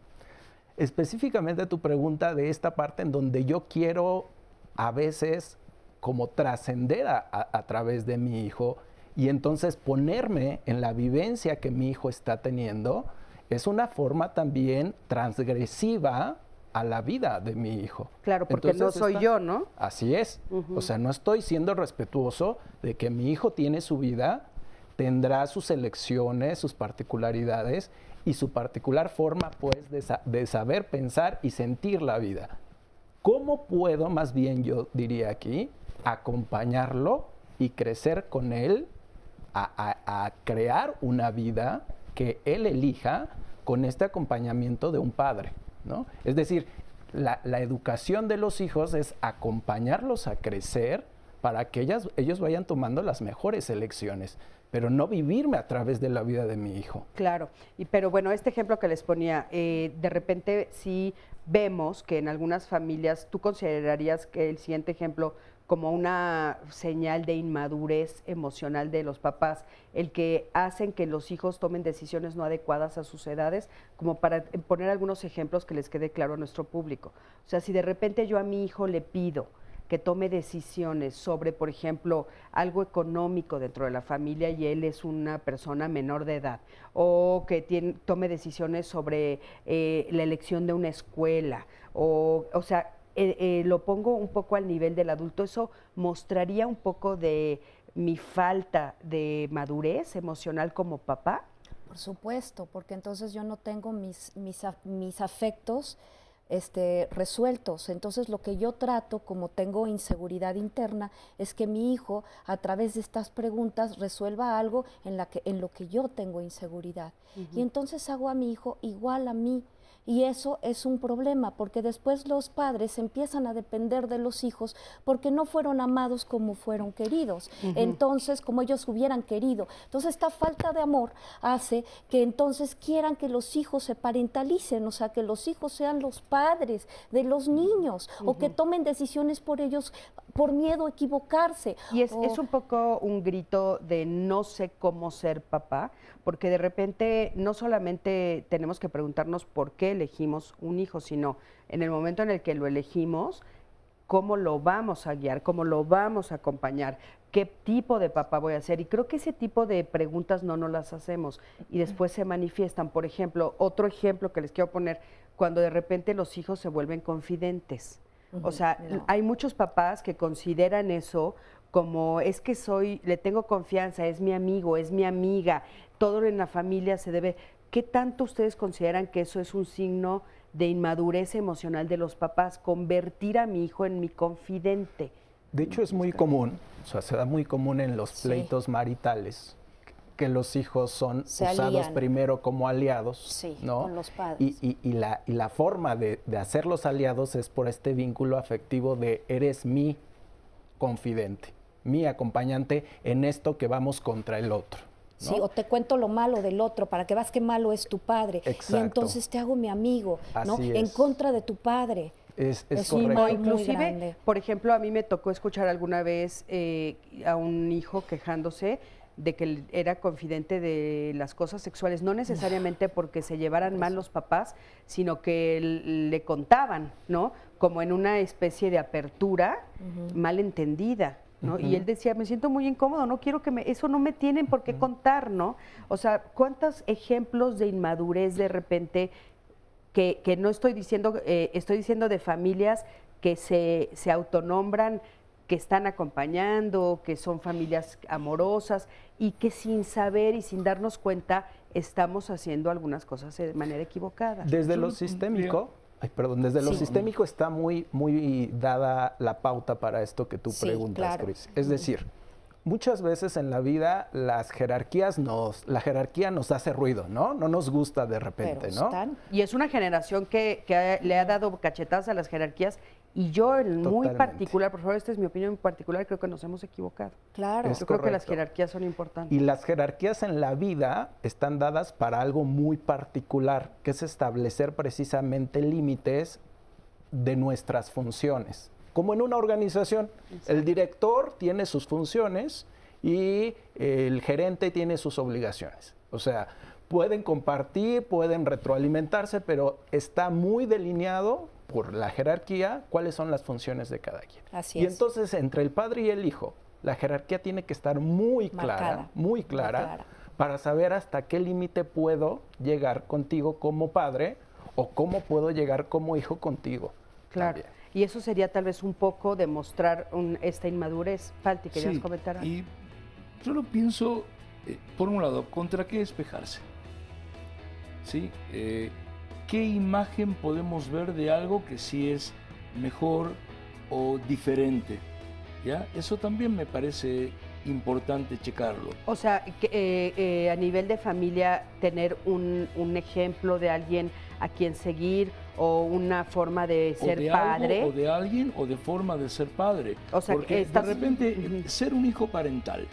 Específicamente tu pregunta de esta parte en donde yo quiero a veces como trascender a través de mi hijo y entonces ponerme en la vivencia que mi hijo está teniendo, es una forma también transgresiva a la vida de mi hijo. Claro, porque entonces, no soy yo, ¿no? Así es. O sea, no estoy siendo respetuoso de que mi hijo tiene su vida, tendrá sus elecciones, sus particularidades y su particular forma, pues, de saber pensar y sentir la vida. ¿Cómo puedo, más bien yo diría aquí, acompañarlo y crecer con él a crear una vida que él elija con este acompañamiento de un padre, ¿no? Es decir, la educación de los hijos es acompañarlos a crecer para que ellos vayan tomando las mejores elecciones, pero no vivirme a través de la vida de mi hijo. Claro, pero bueno, este ejemplo que les ponía, de repente sí vemos que en algunas familias, ¿tú considerarías que el siguiente ejemplo como una señal de inmadurez emocional de los papás, el que hacen que los hijos tomen decisiones no adecuadas a sus edades, como para poner algunos ejemplos que les quede claro a nuestro público? O sea, si de repente yo a mi hijo le pido que tome decisiones sobre, por ejemplo, algo económico dentro de la familia y él es una persona menor de edad, o que tome decisiones sobre la elección de una escuela, o sea, lo pongo un poco al nivel del adulto, ¿eso mostraría un poco de mi falta de madurez emocional como papá? Por supuesto, porque entonces yo no tengo mis afectos resueltos. Entonces lo que yo trato, como tengo inseguridad interna, es que mi hijo a través de estas preguntas resuelva algo en lo que yo tengo inseguridad. Y entonces hago a mi hijo igual a mí. Y eso es un problema, porque después los padres empiezan a depender de los hijos porque no fueron amados como fueron queridos, entonces como ellos hubieran querido. Entonces esta falta de amor hace que entonces quieran que los hijos se parentalicen, o sea, que los hijos sean los padres de los niños, o que tomen decisiones por ellos por miedo a equivocarse. Y es un poco un grito de no sé cómo ser papá, porque de repente no solamente tenemos que preguntarnos por qué elegimos un hijo, sino en el momento en el que lo elegimos, cómo lo vamos a guiar, cómo lo vamos a acompañar, qué tipo de papá voy a ser. Y creo que ese tipo de preguntas no nos las hacemos y después se manifiestan. Por ejemplo, otro ejemplo que les quiero poner, cuando de repente los hijos se vuelven confidentes. O sea, hay muchos papás que consideran eso como es que le tengo confianza, es mi amigo, es mi amiga, todo en la familia se debe. ¿Qué tanto ustedes consideran que eso es un signo de inmadurez emocional de los papás, convertir a mi hijo en mi confidente? De hecho es muy común, o sea, se da muy común en los pleitos maritales, que los hijos son usados primero como aliados, ¿no? Con los padres. Y la forma de hacerlos aliados es por este vínculo afectivo de eres mi confidente, mi acompañante en esto que vamos contra el otro, ¿no? Sí, o te cuento lo malo del otro para que veas qué malo es tu padre. Exacto. Y entonces te hago mi amigo, ¿no? Así es. En contra de tu padre. Es correcto. Inclusive, por ejemplo, a mí me tocó escuchar alguna vez a un hijo quejándose de que él era confidente de las cosas sexuales, no necesariamente porque se llevaran mal los papás, sino que le contaban, ¿no? Como en una especie de apertura mal entendida, ¿no? Y él decía, me siento muy incómodo, no quiero eso no me tienen por qué contar, ¿no? O sea, ¿cuántos ejemplos de inmadurez de repente que no estoy diciendo, estoy diciendo de familias que se autonombran, que están acompañando, que son familias amorosas y que sin saber y sin darnos cuenta estamos haciendo algunas cosas de manera equivocada? Desde lo sistémico, lo sistémico está muy dada la pauta para esto que tú preguntas, Cris. Es decir, muchas veces en la vida la jerarquía nos hace ruido, ¿no? No nos gusta de repente, ¿no? Y es una generación que le ha dado cachetadas a las jerarquías. Y yo, en muy particular, por favor, esta es mi opinión en particular, creo que nos hemos equivocado. Claro. Yo creo que las jerarquías son importantes. Y las jerarquías en la vida están dadas para algo muy particular, que es establecer precisamente límites de nuestras funciones. como en una organización. Exacto. El director tiene sus funciones y el gerente tiene sus obligaciones. O sea, pueden compartir, pueden retroalimentarse, pero está muy delineado por la jerarquía cuáles son las funciones de cada quien. Así y es. entonces, entre el padre y el hijo, la jerarquía tiene que estar muy clara, muy clara, para saber hasta qué límite puedo llegar contigo como padre o cómo puedo llegar como hijo contigo. Claro. También. Y eso sería tal vez un poco demostrar esta inmadurez. Falti, ¿querías comentar algo? Y yo lo pienso, por un lado, ¿contra qué espejarse? ¿Sí? ¿Qué imagen podemos ver de algo que sí es mejor o diferente? ¿Ya? Eso también me parece importante checarlo. O sea, que, a nivel de familia, tener un ejemplo de alguien a quien seguir o una forma de ser padre. Algo, o de alguien o de forma de ser padre. O sea, porque de repente ser un hijo parental.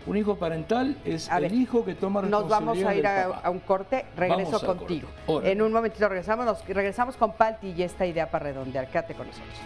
Un hijo parental es el hijo que toma responsabilidad. Nos vamos a ir a un corte, regreso contigo. En un momentito regresamos con Palti y esta idea para redondear. Quédate con nosotros.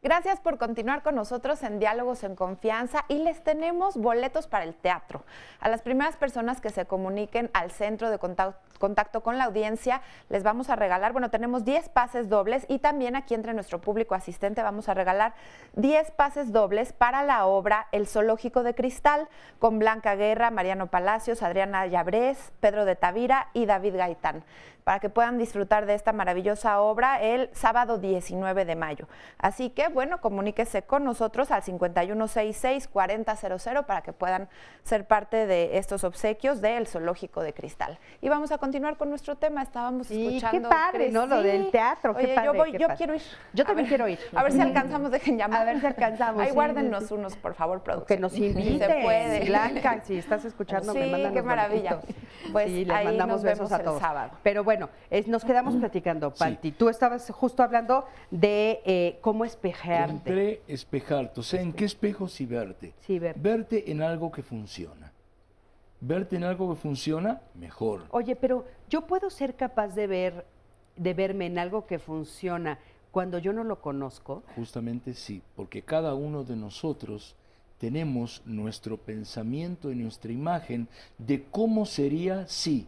Gracias por continuar con nosotros en Diálogos en Confianza y les tenemos boletos para el teatro. A las primeras personas que se comuniquen al centro de contacto con la audiencia les vamos a regalar, tenemos 10 pases dobles y también aquí entre nuestro público asistente vamos a regalar 10 pases dobles para la obra El Zoológico de Cristal con Blanca Guerra, Mariano Palacios, Adriana Llabrés, Pedro de Tavira y David Gaitán, para que puedan disfrutar de esta maravillosa obra el sábado 19 de mayo. Así que, comuníquese con nosotros al 5166-4000 para que puedan ser parte de estos obsequios del Zoológico de Cristal. Y vamos a continuar con nuestro tema. Estábamos escuchando... qué padre, ¿no? Lo del teatro, qué padre. Yo quiero ir. Yo también quiero ir. A ver si alcanzamos, dejen llamar. A ver si alcanzamos. Ahí guárdennos unos, por favor, producción. Que nos inviten. Si se puede. Blanca, si estás escuchando, me mandan qué maravilla. Pues sí, les mandamos besos a todos. Sábado. Pero nos quedamos platicando, Palti. Sí. Tú estabas justo hablando de cómo espejarte. Entre espejarte, o sea, ¿en qué espejo sí verte? Sí, verte. Verte en algo que funciona. Verte en algo que funciona, mejor. Oye, pero yo puedo ser capaz de verme en algo que funciona cuando yo no lo conozco. Justamente sí, porque cada uno de nosotros tenemos nuestro pensamiento y nuestra imagen de cómo sería si.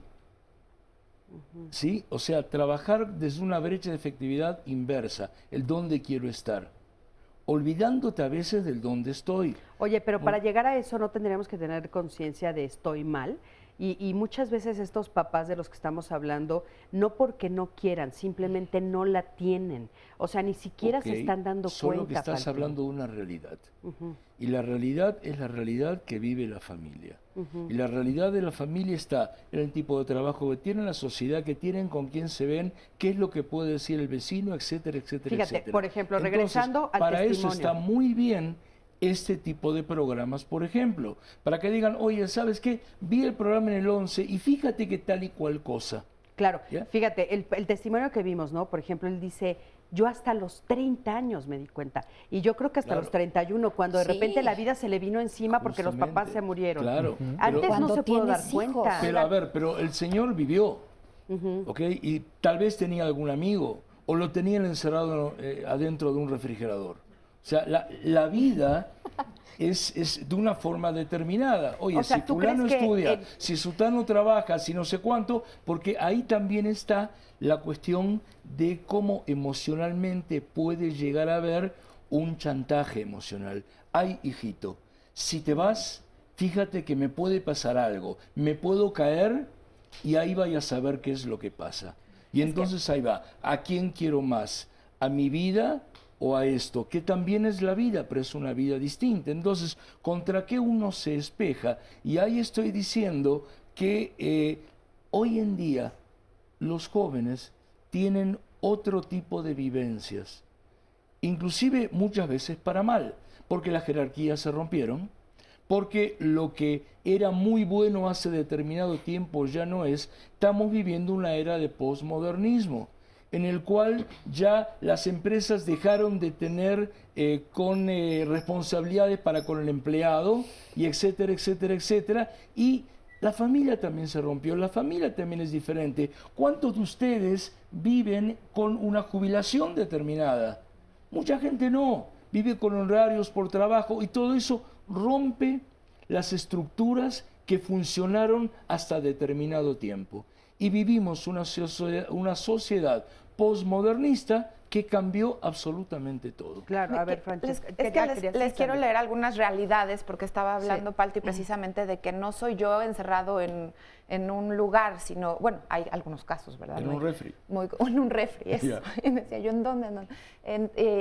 ¿Sí? O sea, trabajar desde una brecha de efectividad inversa, el dónde quiero estar, olvidándote a veces del dónde estoy. Oye, pero para llegar a eso no tendríamos que tener conciencia de estoy mal. Y muchas veces estos papás de los que estamos hablando, no porque no quieran, simplemente no la tienen. O sea, ni siquiera se están dando cuenta. Solo que estás hablando de una realidad. Y la realidad es la realidad que vive la familia. Y la realidad de la familia está en el tipo de trabajo que tienen, la sociedad que tienen, con quién se ven, qué es lo que puede decir el vecino, etcétera, etcétera, Fíjate, etcétera. Por ejemplo, regresando al para testimonio. eso está muy bien este tipo de programas, por ejemplo, para que digan, oye, ¿sabes qué? Vi el programa en el 11 y fíjate que tal y cual cosa. Claro, ¿ya? Fíjate, el testimonio que vimos, ¿no? Por ejemplo, él dice, yo hasta los 30 años me di cuenta. Y yo creo que hasta los 31, cuando de repente la vida se le vino encima porque los papás se murieron. Claro. Antes no se pudo dar cuenta. Pero a ver, pero el señor vivió, ¿ok? Y tal vez tenía algún amigo, o lo tenían encerrado adentro de un refrigerador. O sea, la vida es de una forma determinada. Oye, o sea, si fulano estudia, si sultano trabaja, si no sé cuánto, porque ahí también está la cuestión de cómo emocionalmente puede llegar a haber un chantaje emocional. Ay, hijito, si te vas, fíjate que me puede pasar algo, me puedo caer y ahí vaya a saber qué es lo que pasa. Y entonces ahí va, ¿a quién quiero más? ¿A mi vida o a esto? Que también es la vida, pero es una vida distinta. Entonces, ¿contra qué uno se espeja? Y ahí estoy diciendo que hoy en día los jóvenes tienen otro tipo de vivencias, inclusive muchas veces para mal, porque las jerarquías se rompieron, porque lo que era muy bueno hace determinado tiempo ya no es. Estamos viviendo una era de posmodernismo, en el cual ya las empresas dejaron de tener responsabilidades para con el empleado, y etcétera, etcétera, etcétera, y la familia también se rompió, la familia también es diferente. ¿Cuántos de ustedes viven con una jubilación determinada. Mucha gente no, vive con horarios por trabajo y todo eso rompe las estructuras que funcionaron hasta determinado tiempo. Y vivimos una sociedad postmodernista que cambió absolutamente todo. Claro, a ver, Francesca. Les quiero leer algunas realidades, porque estaba hablando Palti precisamente de que no soy yo encerrado en un lugar, sino, bueno, hay algunos casos, ¿verdad? En un refri. En un refri, eso. Y me decía yo, ¿en dónde?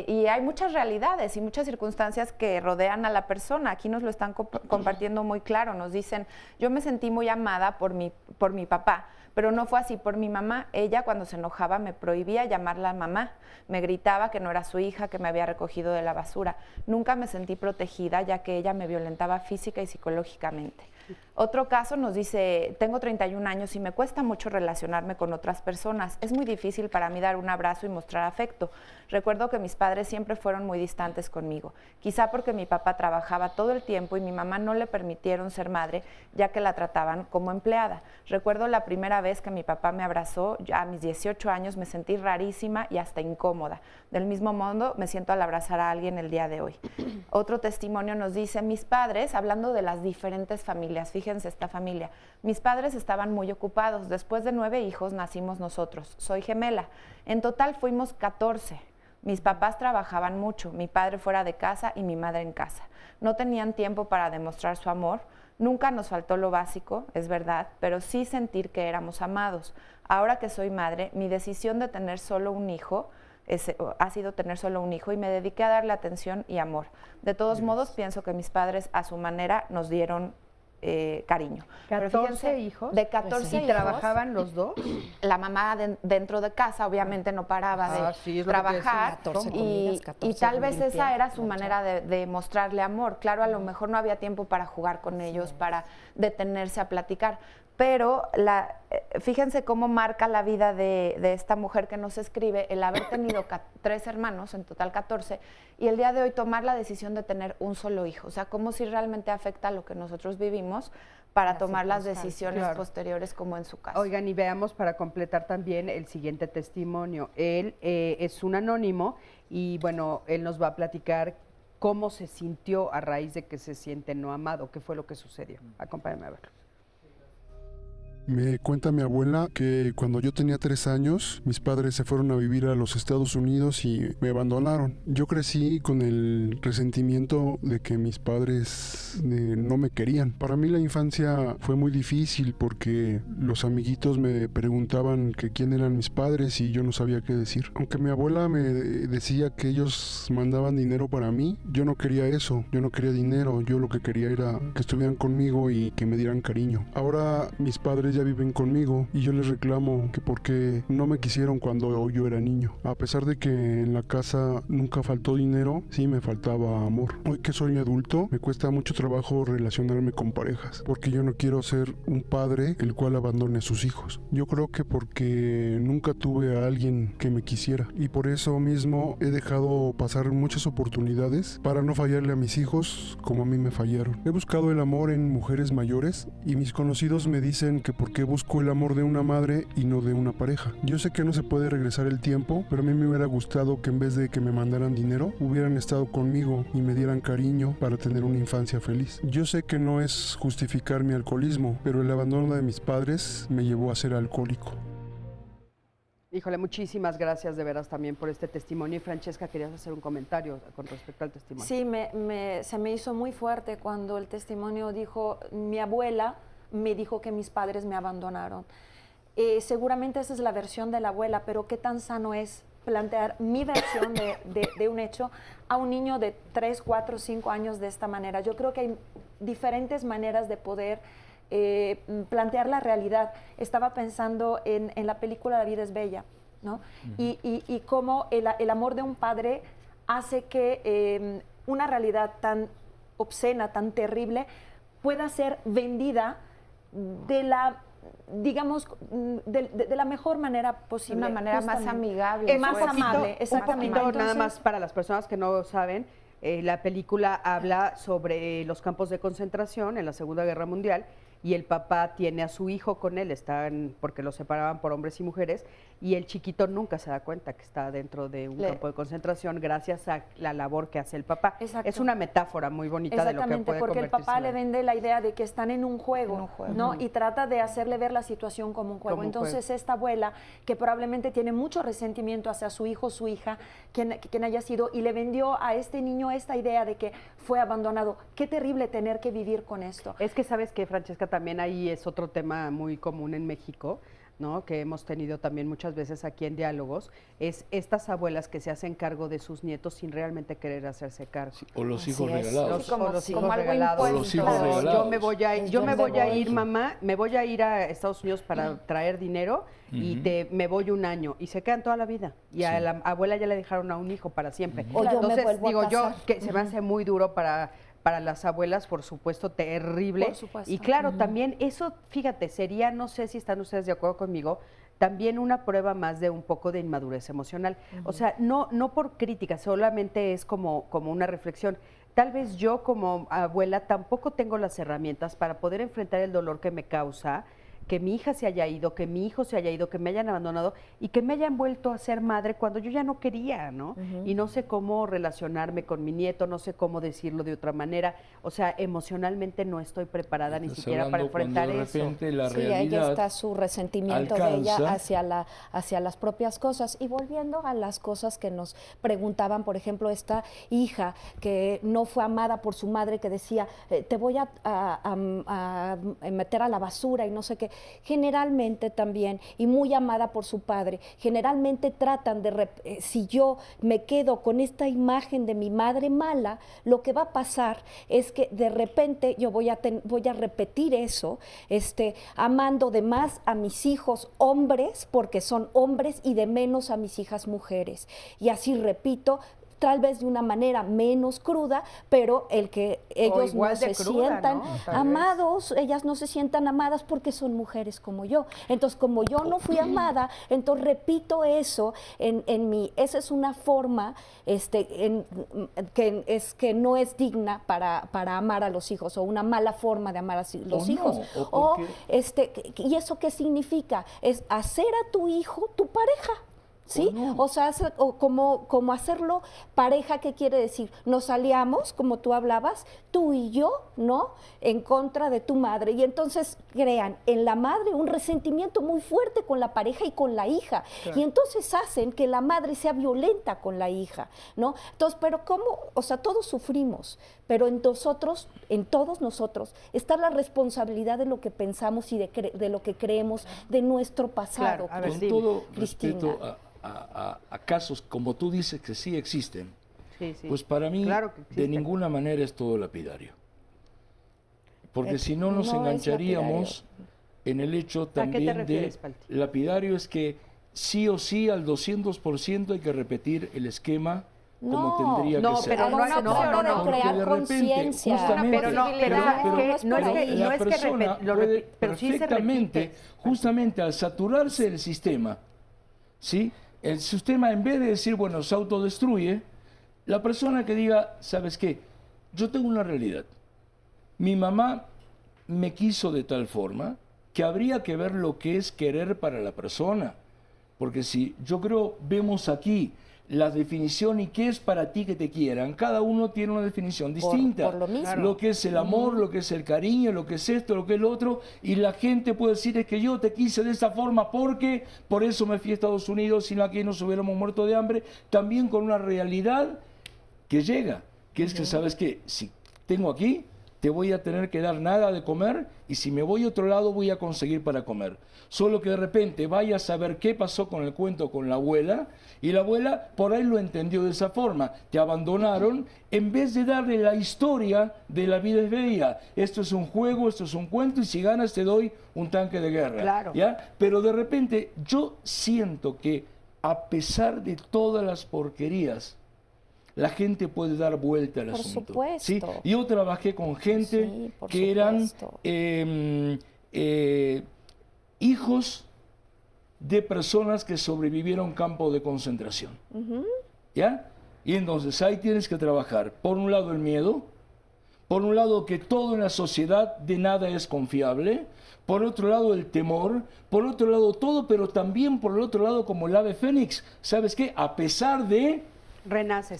Y hay muchas realidades y muchas circunstancias que rodean a la persona. Aquí nos lo están compartiendo muy claro. Nos dicen, yo me sentí muy amada por mi papá, pero no fue así por mi mamá. Ella, cuando se enojaba, me prohibía llamarla mamá. Me gritaba que no era su hija, que me había recogido de la basura. Nunca me sentí protegida, ya que ella me violentaba física y psicológicamente. Otro caso nos dice, tengo 31 años y me cuesta mucho relacionarme con otras personas. Es muy difícil para mí dar un abrazo y mostrar afecto. Recuerdo que mis padres siempre fueron muy distantes conmigo. Quizá porque mi papá trabajaba todo el tiempo y mi mamá no le permitieron ser madre, ya que la trataban como empleada. Recuerdo la primera vez que mi papá me abrazó, ya a mis 18 años me sentí rarísima y hasta incómoda. Del mismo modo me siento al abrazar a alguien el día de hoy. Otro testimonio nos dice, mis padres, hablando de las diferentes familias, fíjense esta familia, mis padres estaban muy ocupados. Después de 9 hijos nacimos nosotros. Soy gemela. En total fuimos 14. Mis papás trabajaban mucho, mi padre fuera de casa y mi madre en casa. No tenían tiempo para demostrar su amor. Nunca nos faltó lo básico, es verdad, pero sí sentir que éramos amados. Ahora que soy madre, mi decisión de tener solo un hijo ha sido tener solo un hijo y me dediqué a darle atención y amor. De todos modos, pienso que mis padres a su manera nos dieron cariño. 14 hijos. De 14 hijos. ¿Y trabajaban los dos? La mamá dentro de casa obviamente no paraba de trabajar y tal vez esa era su manera de mostrarle amor. Claro, a lo mejor no había tiempo para jugar con ellos, para detenerse a platicar. Pero fíjense cómo marca la vida de esta mujer que nos escribe el haber tenido 3 hermanos, en total 14, y el día de hoy tomar la decisión de tener un solo hijo. O sea, cómo si realmente afecta lo que nosotros vivimos para tomar las decisiones posteriores, como en su caso. Oigan, y veamos para completar también el siguiente testimonio. Él es un anónimo y, bueno, él nos va a platicar cómo se sintió a raíz de que se siente no amado, qué fue lo que sucedió. Acompáñame a verlo. Me cuenta mi abuela que cuando yo tenía 3 años, mis padres se fueron a vivir a los Estados Unidos y me abandonaron. Yo crecí con el resentimiento de que mis padres no me querían. Para mí la infancia fue muy difícil porque los amiguitos me preguntaban que quién eran mis padres y yo no sabía qué decir. Aunque mi abuela me decía que ellos mandaban dinero para mí, yo no quería eso, yo no quería dinero, yo lo que quería era que estuvieran conmigo y que me dieran cariño. Ahora mis padres ya viven conmigo y yo les reclamo que por qué no me quisieron cuando yo era niño. A pesar de que en la casa nunca faltó dinero, sí me faltaba amor. Hoy que soy adulto, me cuesta mucho trabajo relacionarme con parejas, porque yo no quiero ser un padre el cual abandone a sus hijos. Yo creo que porque nunca tuve a alguien que me quisiera y por eso mismo he dejado pasar muchas oportunidades para no fallarle a mis hijos como a mí me fallaron. He buscado el amor en mujeres mayores y mis conocidos me dicen que porque busco el amor de una madre y no de una pareja. Yo sé que no se puede regresar el tiempo, pero a mí me hubiera gustado que en vez de que me mandaran dinero, hubieran estado conmigo y me dieran cariño para tener una infancia feliz. Yo sé que no es justificar mi alcoholismo, pero el abandono de mis padres me llevó a ser alcohólico. Híjole, muchísimas gracias de veras también por este testimonio. Y Francesca, querías hacer un comentario con respecto al testimonio. Sí, se me hizo muy fuerte cuando el testimonio dijo, mi abuela me dijo que mis padres me abandonaron. Seguramente esa es la versión de la abuela, pero qué tan sano es plantear mi versión de un hecho a un niño de 3, 4, 5 años de esta manera. Yo creo que hay diferentes maneras de poder plantear la realidad. Estaba pensando en la película La vida es bella, ¿no? Y cómo el amor de un padre hace que una realidad tan obscena, tan terrible, pueda ser vendida de la, digamos, de la mejor manera posible. De una manera más amigable. Más amable, exactamente. Un poquito, nada más para las personas que no saben, la película habla sobre los campos de concentración en la Segunda Guerra Mundial y el papá tiene a su hijo con él, porque lo separaban por hombres y mujeres, y el chiquito nunca se da cuenta que está dentro de un campo de concentración gracias a la labor que hace el papá. Exacto. Es una metáfora muy bonita de lo que puede porque el papá convertirse le vende la idea de que están en un juego, ¿no? Y trata de hacerle ver la situación como un juego. Entonces esta abuela, que probablemente tiene mucho resentimiento hacia su hijo, su hija, quien haya sido, y le vendió a este niño esta idea de que fue abandonado. Qué terrible tener que vivir con esto. Es que sabes que, Francesca, también ahí es otro tema muy común en México, ¿no? Que hemos tenido también muchas veces aquí en Diálogos, es estas abuelas que se hacen cargo de sus nietos sin realmente querer hacerse cargo. Sí, o los hijos regalados. Los hijos regalados. O los hijos regalados. Yo me voy a ir, mamá, me voy a ir a Estados Unidos para traer dinero y me voy un año, y se quedan toda la vida. Y a la abuela ya le dejaron a un hijo para siempre. O yo me Entonces, vuelvo a digo yo, casar. que se me hace muy duro para las abuelas, por supuesto, terrible. Por supuesto. Y claro, también eso, fíjate, sería, no sé si están ustedes de acuerdo conmigo, también una prueba más de un poco de inmadurez emocional. O sea, no por crítica, solamente es como una reflexión. Tal vez yo como abuela tampoco tengo las herramientas para poder enfrentar el dolor que me causa que mi hija se haya ido, que mi hijo se haya ido, que me hayan abandonado y que me hayan vuelto a ser madre cuando yo ya no quería, ¿no? Y no sé cómo relacionarme con mi nieto, no sé cómo decirlo de otra manera. O sea, emocionalmente no estoy preparada ni siquiera para enfrentar de eso. repente la Sí, realidad ahí está su resentimiento de ella hacia las propias cosas. Y volviendo a las cosas que nos preguntaban, por ejemplo, esta hija que no fue amada por su madre, que decía, te voy a meter a la basura y no sé qué. Generalmente también, y muy amada por su padre, generalmente tratan de, si yo me quedo con esta imagen de mi madre mala, lo que va a pasar es que de repente yo voy a repetir eso, amando de más a mis hijos hombres, porque son hombres, y de menos a mis hijas mujeres. Y así repito, tal vez de una manera menos cruda, pero el que ellos no se sientan amados, ellas no se sientan amadas porque son mujeres como yo. Entonces, como yo no fui amada, entonces repito eso en mí. Esa es una forma que no es digna para amar a los hijos, o una mala forma de amar a los hijos. ¿Y eso qué significa? Es hacer a tu hijo tu pareja. ¿Sí? O sea, como hacerlo pareja, ¿qué quiere decir? Nos aliamos, como tú hablabas, tú y yo, ¿no? En contra de tu madre. Y entonces crean en la madre un resentimiento muy fuerte con la pareja y con la hija. Claro. Y entonces hacen que la madre sea violenta con la hija, ¿no? Entonces, pero ¿cómo? O sea, todos sufrimos, pero en todos nosotros está la responsabilidad de lo que pensamos y de lo que creemos de nuestro pasado. Claro, con todo respeto a casos, como tú dices, que sí existen, pues para mí de ninguna manera es todo lapidario. Porque si no nos engancharíamos en el hecho también de lapidario, es que sí o sí al 200% hay que repetir el esquema como tendría que ser. Pero no de crear conciencia. Perfectamente, justamente al saturarse el sistema, ¿sí? El sistema, en vez de decir, bueno, se autodestruye, la persona que diga, ¿sabes qué? Yo tengo una realidad. Mi mamá me quiso de tal forma que habría que ver lo que es querer para la persona. Porque si yo creo, vemos aquí la definición y qué es para ti que te quieran, cada uno tiene una definición distinta. Por lo mismo. Lo que es el amor, lo que es el cariño, lo que es esto, lo que es lo otro, y la gente puede decir, es que yo te quise de esa forma porque por eso me fui a Estados Unidos, si no aquí nos hubiéramos muerto de hambre, también con una realidad que llega, que es que sabes que si tengo aquí, te voy a tener que dar nada de comer, y si me voy a otro lado voy a conseguir para comer. Solo que de repente vaya a saber qué pasó con el cuento con la abuela, y la abuela por ahí lo entendió de esa forma. Te abandonaron, en vez de darle la historia de la vida es bella. Esto es un juego, esto es un cuento, y si ganas te doy un tanque de guerra. Claro. ¿Ya? Pero de repente yo siento que a pesar de todas las porquerías, la gente puede dar vuelta al asunto. Por supuesto. ¿Sí? Yo trabajé con gente que eran hijos de personas que sobrevivieron campos de concentración. ¿Ya? Y entonces ahí tienes que trabajar, por un lado el miedo, Por un lado, que todo en la sociedad de nada es confiable. Por otro lado, el temor. Por otro lado, todo, pero también por el otro lado, como el ave fénix. ¿Sabes qué? A pesar de... Renazco.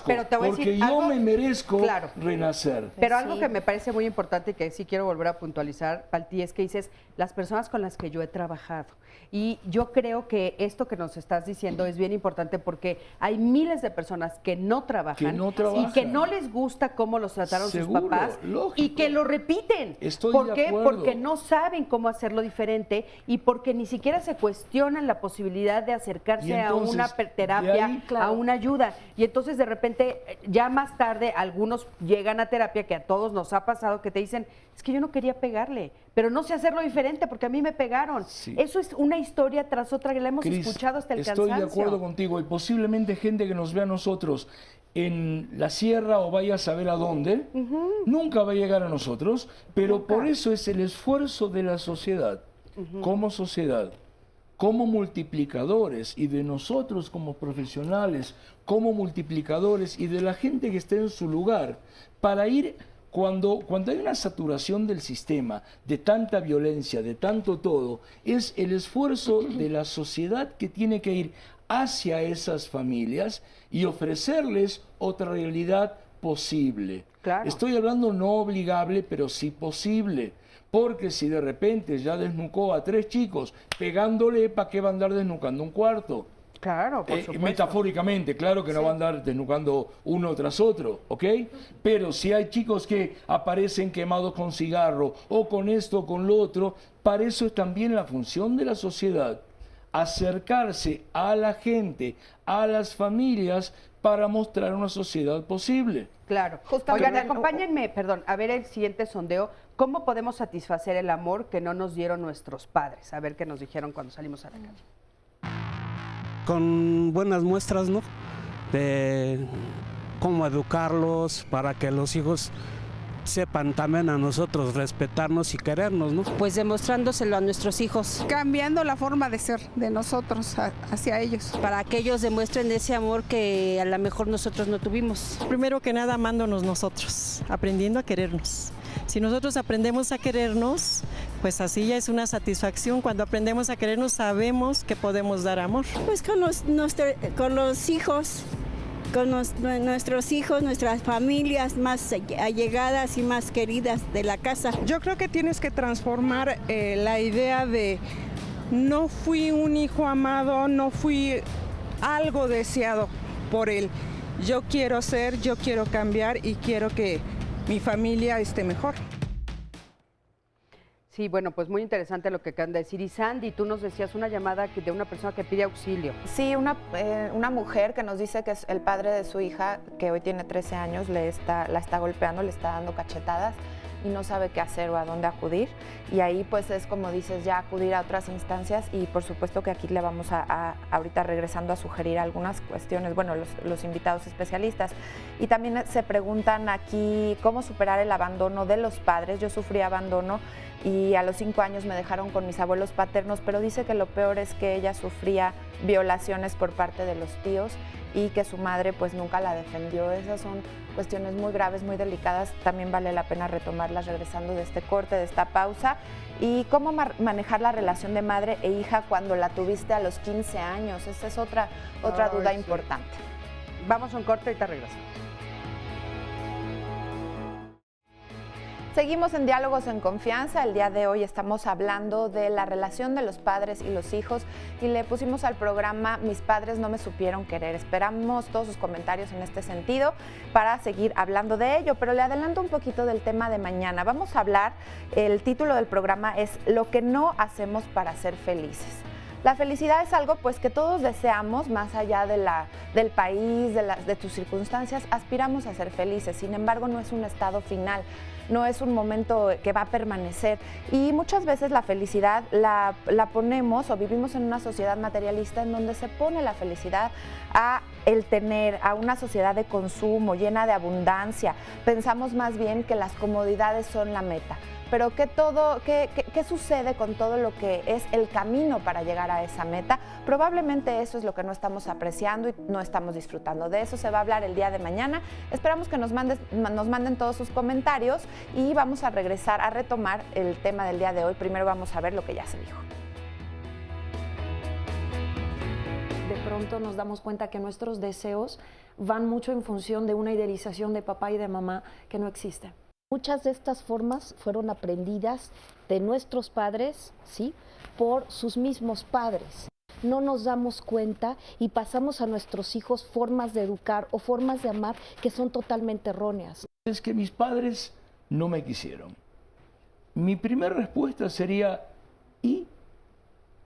Pero te voy a porque decir yo algo, me merezco renacer. Pero algo que me parece muy importante y que sí quiero volver a puntualizar, Palti, es que dices las personas con las que yo he trabajado. Y yo creo que esto que nos estás diciendo es bien importante porque hay miles de personas que no trabajan, y que no les gusta cómo los trataron sus papás y que lo repiten. ¿Por qué? Porque no saben cómo hacerlo diferente y porque ni siquiera se cuestionan la posibilidad de acercarse a una terapia, a una ayuda. Y entonces de repente, ya más tarde, algunos llegan a terapia, que a todos nos ha pasado, que te dicen, es que yo no quería pegarle, pero no sé hacerlo diferente porque a mí me pegaron. Eso es una historia tras otra que la hemos escuchado hasta el cansancio. Estoy de acuerdo contigo, y posiblemente gente que nos vea a nosotros en la sierra o vaya a saber a dónde, nunca va a llegar a nosotros, pero por eso es el esfuerzo de la sociedad, como sociedad, como multiplicadores, y de nosotros como profesionales, como multiplicadores, y de la gente que esté en su lugar, para ir... Cuando hay una saturación del sistema, de tanta violencia, de tanto todo, es el esfuerzo de la sociedad que tiene que ir hacia esas familias y ofrecerles otra realidad posible. Estoy hablando no obligable, pero sí posible. Porque si de repente ya desnucó a 3 chicos pegándole, ¿para qué va a andar desnucando un cuarto? Claro, por supuesto. Metafóricamente, claro que no va a andar desnucando uno tras otro, ¿ok? Pero si hay chicos que aparecen quemados con cigarro o con esto o con lo otro, para eso es también la función de la sociedad, acercarse a la gente, a las familias, para mostrar una sociedad posible. Claro. Oigan, acompáñenme, perdón, a ver el siguiente sondeo. ¿Cómo podemos satisfacer el amor que no nos dieron nuestros padres? A ver qué nos dijeron cuando salimos a la calle. Con buenas muestras, ¿no? De cómo educarlos para que los hijos sepan también a nosotros respetarnos y querernos, ¿no? Pues demostrándoselo a nuestros hijos. Cambiando la forma de ser de nosotros hacia ellos. Para que ellos demuestren ese amor que a lo mejor nosotros no tuvimos. Primero que nada, amándonos nosotros, aprendiendo a querernos. Si nosotros aprendemos a querernos, pues así ya es una satisfacción. Cuando aprendemos a querernos, sabemos que podemos dar amor. Pues con los hijos, con nuestros hijos, nuestras familias más allegadas y más queridas de la casa. Yo creo que tienes que transformar la idea de no fui un hijo amado, no fui algo deseado por él. Yo quiero ser, yo quiero cambiar y quiero que mi familia esté mejor. Sí, bueno, pues muy interesante lo que acaban de decir. Y Sandy, tú nos decías una llamada de una persona que pide auxilio. Sí, una mujer que nos dice que es el padre de su hija, que hoy tiene 13 años, la está golpeando, le está dando cachetadas y no sabe qué hacer o a dónde acudir. Y ahí pues es como dices, ya acudir a otras instancias, y por supuesto que aquí le vamos ahorita regresando a sugerir algunas cuestiones, bueno, los invitados especialistas. Y también se preguntan aquí cómo superar el abandono de los padres. Yo sufrí abandono y a los 5 años me dejaron con mis abuelos paternos, pero dice que lo peor es que ella sufría violaciones por parte de los tíos y que su madre pues nunca la defendió. Esas son cuestiones muy graves, muy delicadas, también vale la pena retomarlas regresando de este corte, de esta pausa. Y cómo manejar la relación de madre e hija cuando la tuviste a los 15 años, esa es otra duda importante. Vamos a un corte y te regresamos. Seguimos en Diálogos en Confianza. El día de hoy estamos hablando de la relación de los padres y los hijos y le pusimos al programa Mis padres no me supieron querer. Esperamos todos sus comentarios en este sentido para seguir hablando de ello, pero le adelanto un poquito del tema de mañana. Vamos a hablar, el título del programa es Lo que no hacemos para ser felices. La felicidad es algo pues que todos deseamos, más allá del país, de tus circunstancias, aspiramos a ser felices. Sin embargo, no es un estado final, no es un momento que va a permanecer. Y muchas veces la felicidad la ponemos o vivimos en una sociedad materialista en donde se pone la felicidad a el tener, a una sociedad de consumo llena de abundancia. Pensamos más bien que las comodidades son la meta. pero ¿qué sucede con todo lo que es el camino para llegar a esa meta? Probablemente eso es lo que no estamos apreciando y no estamos disfrutando. De eso se va a hablar el día de mañana. Esperamos que nos manden todos sus comentarios y vamos a regresar a retomar el tema del día de hoy. Primero vamos a ver lo que ya se dijo. De pronto nos damos cuenta que nuestros deseos van mucho en función de una idealización de papá y de mamá que no existe. Muchas de estas formas fueron aprendidas de nuestros padres, ¿sí?, por sus mismos padres. No nos damos cuenta y pasamos a nuestros hijos formas de educar o formas de amar que son totalmente erróneas. Es que mis padres no me quisieron. Mi primera respuesta sería, ¿y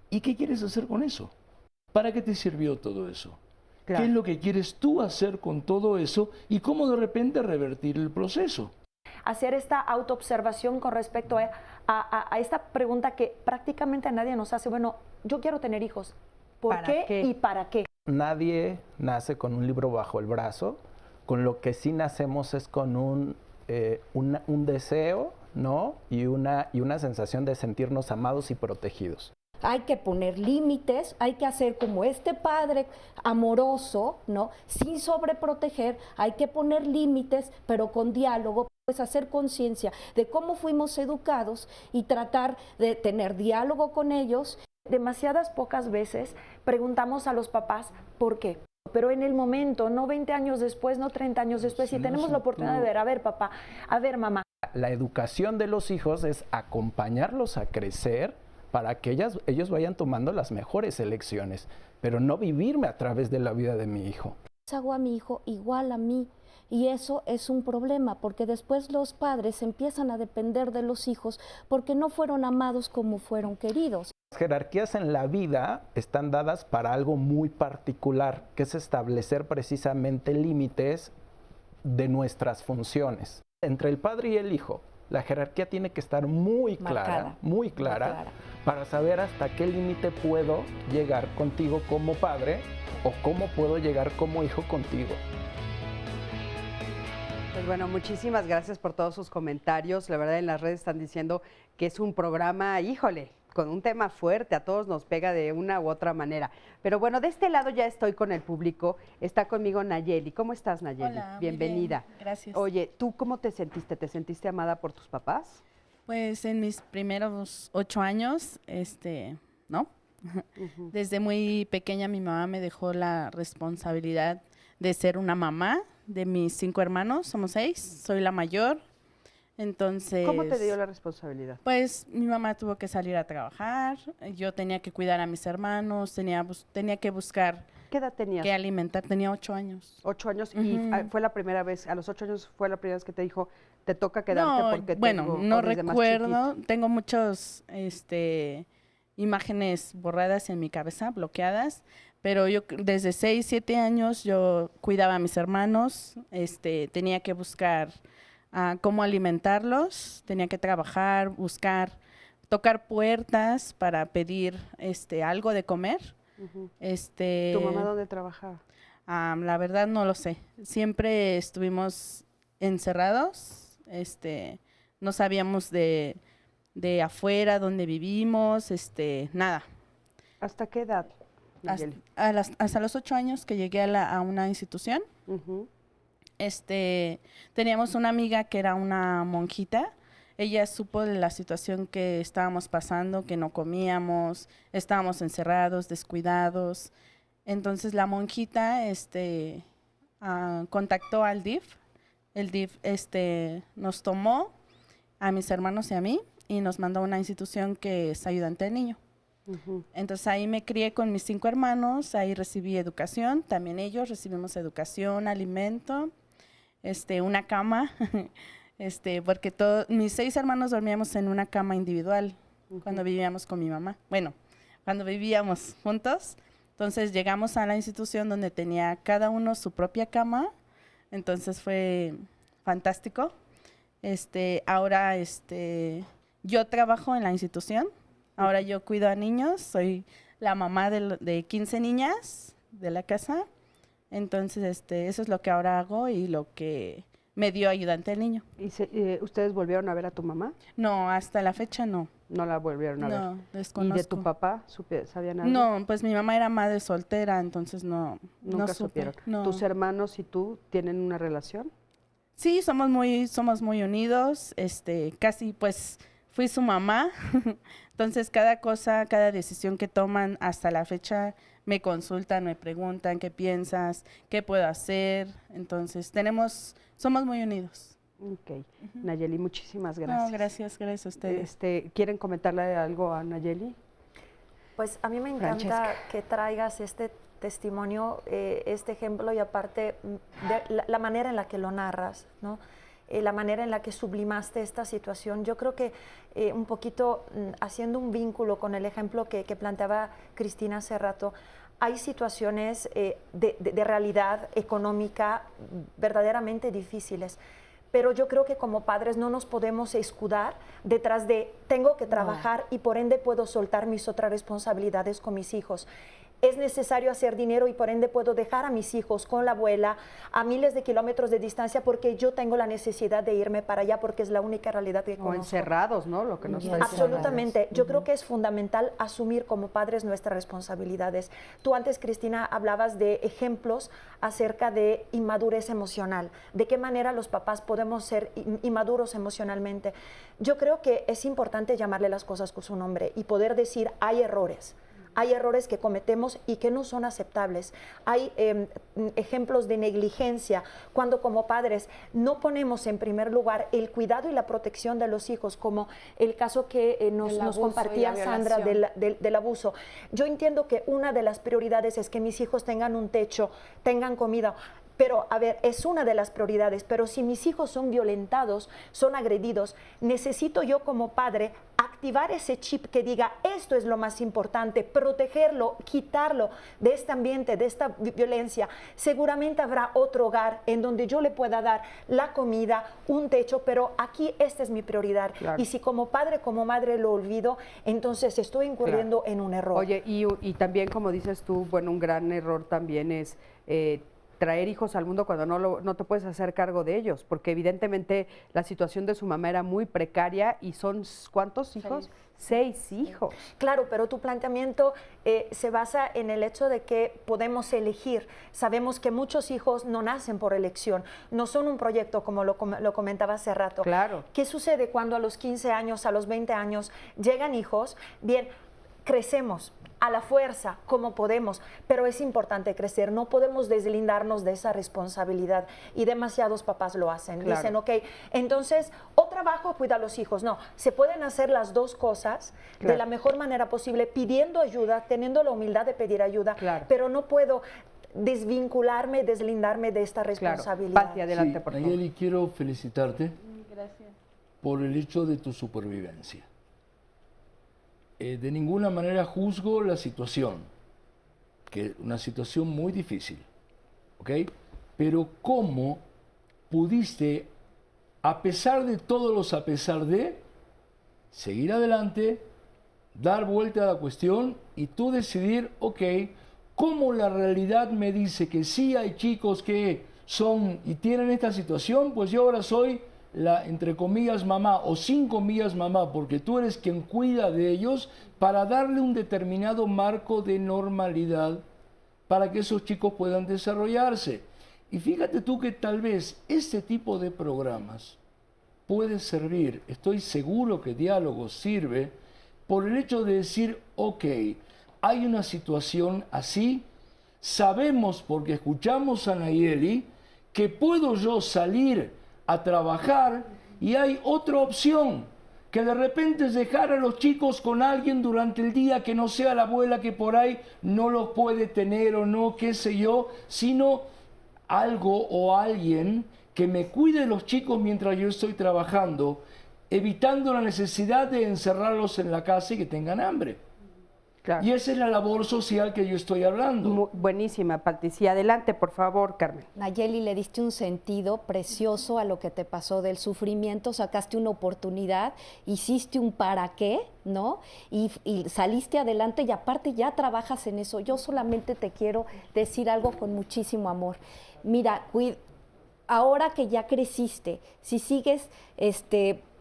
qué quieres hacer con eso? ¿Para qué te sirvió todo eso? Claro. ¿Qué es lo que quieres tú hacer con todo eso y cómo de repente revertir el proceso? Hacer esta autoobservación con respecto a esta pregunta que prácticamente nadie nos hace. Bueno, yo quiero tener hijos. ¿Por qué y para qué? Nadie nace con un libro bajo el brazo. Con lo que sí nacemos es con un deseo, ¿no? Y una sensación de sentirnos amados y protegidos. Hay que poner límites, hay que hacer como este padre amoroso, ¿no?, sin sobreproteger, hay que poner límites, pero con diálogo, pues hacer conciencia de cómo fuimos educados y tratar de tener diálogo con ellos. Demasiadas pocas veces preguntamos a los papás por qué. Pero en el momento, no 20 años después, no 30 años después, si tenemos la oportunidad de ver, a ver papá, a ver mamá. La educación de los hijos es acompañarlos a crecer para que ellos vayan tomando las mejores elecciones, pero no vivirme a través de la vida de mi hijo. Hago a mi hijo igual a mí y eso es un problema porque después los padres empiezan a depender de los hijos porque no fueron amados como fueron queridos. Las jerarquías en la vida están dadas para algo muy particular, que es establecer precisamente límites de nuestras funciones. Entre el padre y el hijo, la jerarquía tiene que estar muy clara, para saber hasta qué límite puedo llegar contigo como padre o cómo puedo llegar como hijo contigo. Pues bueno, muchísimas gracias por todos sus comentarios. La verdad, en las redes están diciendo que es un programa, híjole, con un tema fuerte, a todos nos pega de una u otra manera. Pero bueno, de este lado ya estoy con el público. Está conmigo Nayeli. ¿Cómo estás, Nayeli? Hola, bienvenida. Muy bien, gracias. Oye, ¿tú cómo te sentiste? ¿Te sentiste amada por tus papás? Pues en mis primeros 8 años, ¿no? Desde muy pequeña mi mamá me dejó la responsabilidad de ser una mamá de mis 5 hermanos, somos 6, soy la mayor. Entonces, ¿cómo te dio la responsabilidad? Pues mi mamá tuvo que salir a trabajar, yo tenía que cuidar a mis hermanos, tenía que buscar. ¿Qué edad tenías? Que alimentar, tenía 8 años. 8 años y fue la primera vez, a los 8 años fue la primera vez que te dijo, te toca quedarte porque bueno, no recuerdo, tengo muchos imágenes borradas en mi cabeza, bloqueadas, pero yo desde 6, 7 años yo cuidaba a mis hermanos, tenía que buscar cómo alimentarlos, tenía que trabajar, buscar, tocar puertas para pedir algo de comer. ¿Tu mamá dónde trabajaba? La verdad no lo sé. Siempre estuvimos encerrados, no sabíamos de afuera, dónde vivimos, nada. ¿Hasta qué edad? Hasta los 8 años que llegué a una institución. Teníamos una amiga que era una monjita. Ella supo de la situación que estábamos pasando, que no comíamos, estábamos encerrados, descuidados. Entonces la monjita contactó al DIF. El DIF nos tomó a mis hermanos y a mí y nos mandó a una institución que es ayudante del niño. Entonces ahí me crié con mis 5 hermanos, ahí recibí educación, también ellos recibimos educación, alimento, una cama, porque mis 6 hermanos dormíamos en una cama individual cuando vivíamos con mi mamá. Bueno, cuando vivíamos juntos, entonces llegamos a la institución donde tenía cada uno su propia cama, entonces fue fantástico. Ahora yo trabajo en la institución. Ahora yo cuido a niños, soy la mamá de 15 niñas de la casa. Entonces, eso es lo que ahora hago y lo que me dio ayudante del niño. ¿Y ustedes volvieron a ver a tu mamá? No, hasta la fecha no. No la volvieron a ver. No, desconozco. ¿Y de tu papá sabían algo? No, pues mi mamá era madre soltera, entonces Nunca no supe. supieron. No. ¿Tus hermanos y tú tienen una relación? Sí, somos muy unidos, casi pues fui su mamá, entonces cada cosa, cada decisión que toman hasta la fecha me consultan, me preguntan qué piensas, qué puedo hacer, entonces somos muy unidos. Ok. Nayeli, muchísimas gracias. No, gracias a ustedes. ¿Quieren comentarle algo a Nayeli? Pues a mí me encanta Francesca. que traigas este testimonio, este ejemplo y aparte de la manera en la que lo narras, ¿no? La manera en la que sublimaste esta situación. Yo creo que un poquito haciendo un vínculo con el ejemplo que planteaba Cristina hace rato, hay situaciones de realidad económica verdaderamente difíciles. Pero yo creo que como padres no nos podemos escudar detrás de tengo que trabajar y por ende puedo soltar mis otras responsabilidades con mis hijos. Es necesario hacer dinero y por ende puedo dejar a mis hijos con la abuela a miles de kilómetros de distancia porque yo tengo la necesidad de irme para allá porque es la única realidad que conozco. O encerrados, ¿no? Lo que nos está diciendo. Absolutamente. Yo creo que es fundamental asumir como padres nuestras responsabilidades. Tú antes, Cristina, hablabas de ejemplos acerca de inmadurez emocional. ¿De qué manera los papás podemos ser inmaduros emocionalmente? Yo creo que es importante llamarle las cosas con su nombre y poder decir hay errores. Hay errores que cometemos y que no son aceptables. Hay ejemplos de negligencia cuando como padres no ponemos en primer lugar el cuidado y la protección de los hijos, como el caso que nos compartía Sandra del abuso. Yo entiendo que una de las prioridades es que mis hijos tengan un techo, tengan comida. Pero, a ver, es una de las prioridades, pero si mis hijos son violentados, son agredidos, necesito yo como padre activar ese chip que diga, esto es lo más importante, protegerlo, quitarlo de este ambiente, de esta violencia. Seguramente habrá otro hogar en donde yo le pueda dar la comida, un techo, pero aquí esta es mi prioridad. Claro. Y si como padre, como madre lo olvido, entonces estoy incurriendo en un error. Oye, y también, como dices tú, bueno, un gran error también es traer hijos al mundo cuando no te puedes hacer cargo de ellos, porque evidentemente la situación de su mamá era muy precaria y son, ¿cuántos hijos? 6 hijos. Claro, pero tu planteamiento se basa en el hecho de que podemos elegir. Sabemos que muchos hijos no nacen por elección, no son un proyecto como lo comentaba hace rato. Claro. ¿Qué sucede cuando a los 15 años, a los 20 años llegan hijos? Bien, crecemos a la fuerza, como podemos, pero es importante crecer, no podemos deslindarnos de esa responsabilidad y demasiados papás lo hacen, claro. Dicen, ok, entonces o trabajo o cuida a los hijos, no, se pueden hacer las dos cosas claro. De la mejor manera posible, pidiendo ayuda, teniendo la humildad de pedir ayuda, claro. Pero no puedo desvincularme, deslindarme de esta responsabilidad. Claro. Pati, adelante, por favor. Nayeli, quiero felicitarte Gracias. por el hecho de tu supervivencia. De ninguna manera juzgo la situación, que es una situación muy difícil, ¿ok? Pero ¿cómo pudiste, a pesar de todos los a pesar de, seguir adelante, dar vuelta a la cuestión y tú decidir, ok, ¿cómo la realidad me dice que sí hay chicos que son y tienen esta situación? Pues yo ahora soy la, entre comillas, mamá o sin comillas mamá, porque tú eres quien cuida de ellos para darle un determinado marco de normalidad para que esos chicos puedan desarrollarse. Y fíjate tú que tal vez este tipo de programas puede servir, estoy seguro que Diálogo sirve, por el hecho de decir, ok, hay una situación así, sabemos porque escuchamos a Nayeli que puedo yo salir a trabajar y hay otra opción, que de repente es dejar a los chicos con alguien durante el día que no sea la abuela que por ahí no los puede tener o no, qué sé yo, sino algo o alguien que me cuide de los chicos mientras yo estoy trabajando, evitando la necesidad de encerrarlos en la casa y que tengan hambre. Claro. Y esa es la labor social que yo estoy hablando. Buenísima, Patricia. Adelante, por favor, Carmen. Nayeli, le diste un sentido precioso a lo que te pasó del sufrimiento, sacaste una oportunidad, hiciste un para qué, ¿no? Y saliste adelante y aparte ya trabajas en eso. Yo solamente te quiero decir algo con muchísimo amor. Mira, ahora que ya creciste, si sigues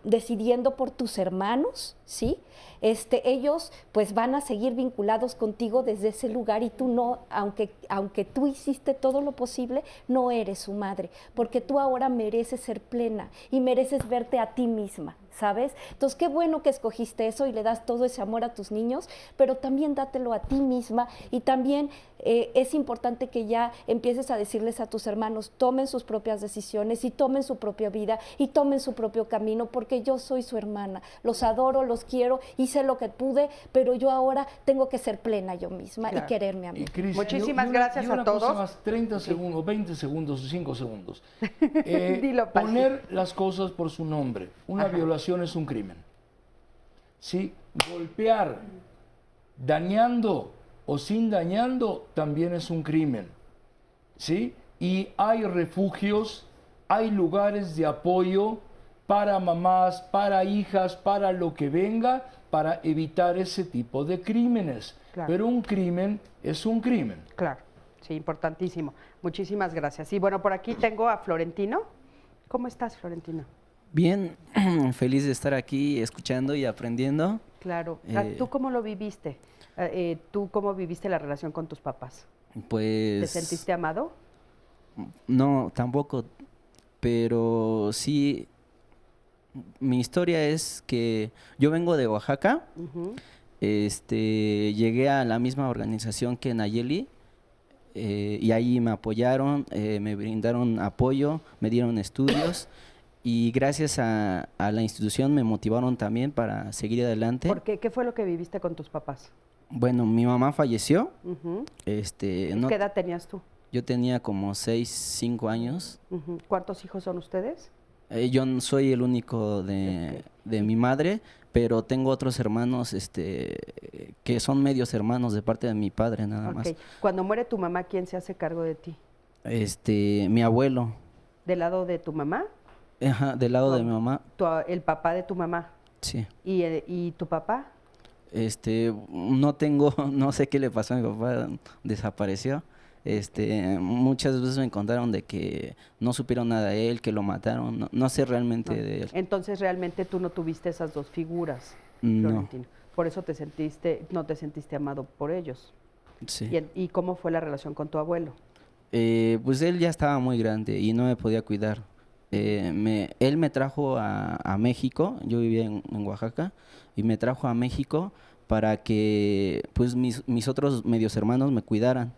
decidiendo por tus hermanos, ¿sí? Ellos pues van a seguir vinculados contigo desde ese lugar y tú no, aunque tú hiciste todo lo posible, no eres su madre, porque tú ahora mereces ser plena y mereces verte a ti misma, ¿sabes? Entonces, qué bueno que escogiste eso y le das todo ese amor a tus niños, pero también dátelo a ti misma y también es importante que ya empieces a decirles a tus hermanos, tomen sus propias decisiones y tomen su propia vida y tomen su propio camino, porque yo soy su hermana, los adoro, los quiero, hice lo que pude, pero yo ahora tengo que ser plena yo misma y quererme a mí. Cris, Muchísimas gracias a todos. Cosa más, 30 segundos, 20 segundos, 5 segundos. Dilo, Pati. Poner las cosas por su nombre. Una violación es un crimen. ¿Sí? Golpear, dañando o sin dañando también es un crimen. ¿Sí? Y hay refugios, hay lugares de apoyo para mamás, para hijas, para lo que venga, para evitar ese tipo de crímenes. Claro. Pero un crimen es un crimen. Claro, sí, importantísimo. Muchísimas gracias. Y bueno, por aquí tengo a Florentino. ¿Cómo estás, Florentino? Bien, feliz de estar aquí escuchando y aprendiendo. Claro. ¿Tú cómo lo viviste? ¿Tú cómo viviste la relación con tus papás? Pues... ¿Te sentiste amado? No, tampoco, pero sí, mi historia es que yo vengo de Oaxaca, llegué a la misma organización que Nayeli y ahí me apoyaron, me brindaron apoyo, me dieron estudios y gracias a la institución me motivaron también para seguir adelante. ¿Por qué? ¿Qué fue lo que viviste con tus papás? Bueno, mi mamá falleció. ¿Qué edad tenías tú? Yo tenía como 6, 5 años. ¿Cuántos hijos son ustedes? Yo no soy el único de mi madre, pero tengo otros hermanos que son medios hermanos de parte de mi padre, nada más. Cuando muere tu mamá, ¿quién se hace cargo de ti? Mi abuelo. ¿Del lado de tu mamá? Ajá, del lado de mi mamá. ¿El papá de tu mamá? Sí. ¿Y tu papá? No sé qué le pasó a mi papá, desapareció. Muchas veces me contaron de que no supieron nada de él, que lo mataron, no sé realmente de él. Entonces realmente tú no tuviste esas dos figuras, No. Florentino. Por eso no te sentiste amado por ellos. Sí. ¿Y cómo fue la relación con tu abuelo? Pues él ya estaba muy grande y no me podía cuidar. Él me trajo a México, yo vivía en Oaxaca, y me trajo a México para que pues mis otros medios hermanos me cuidaran.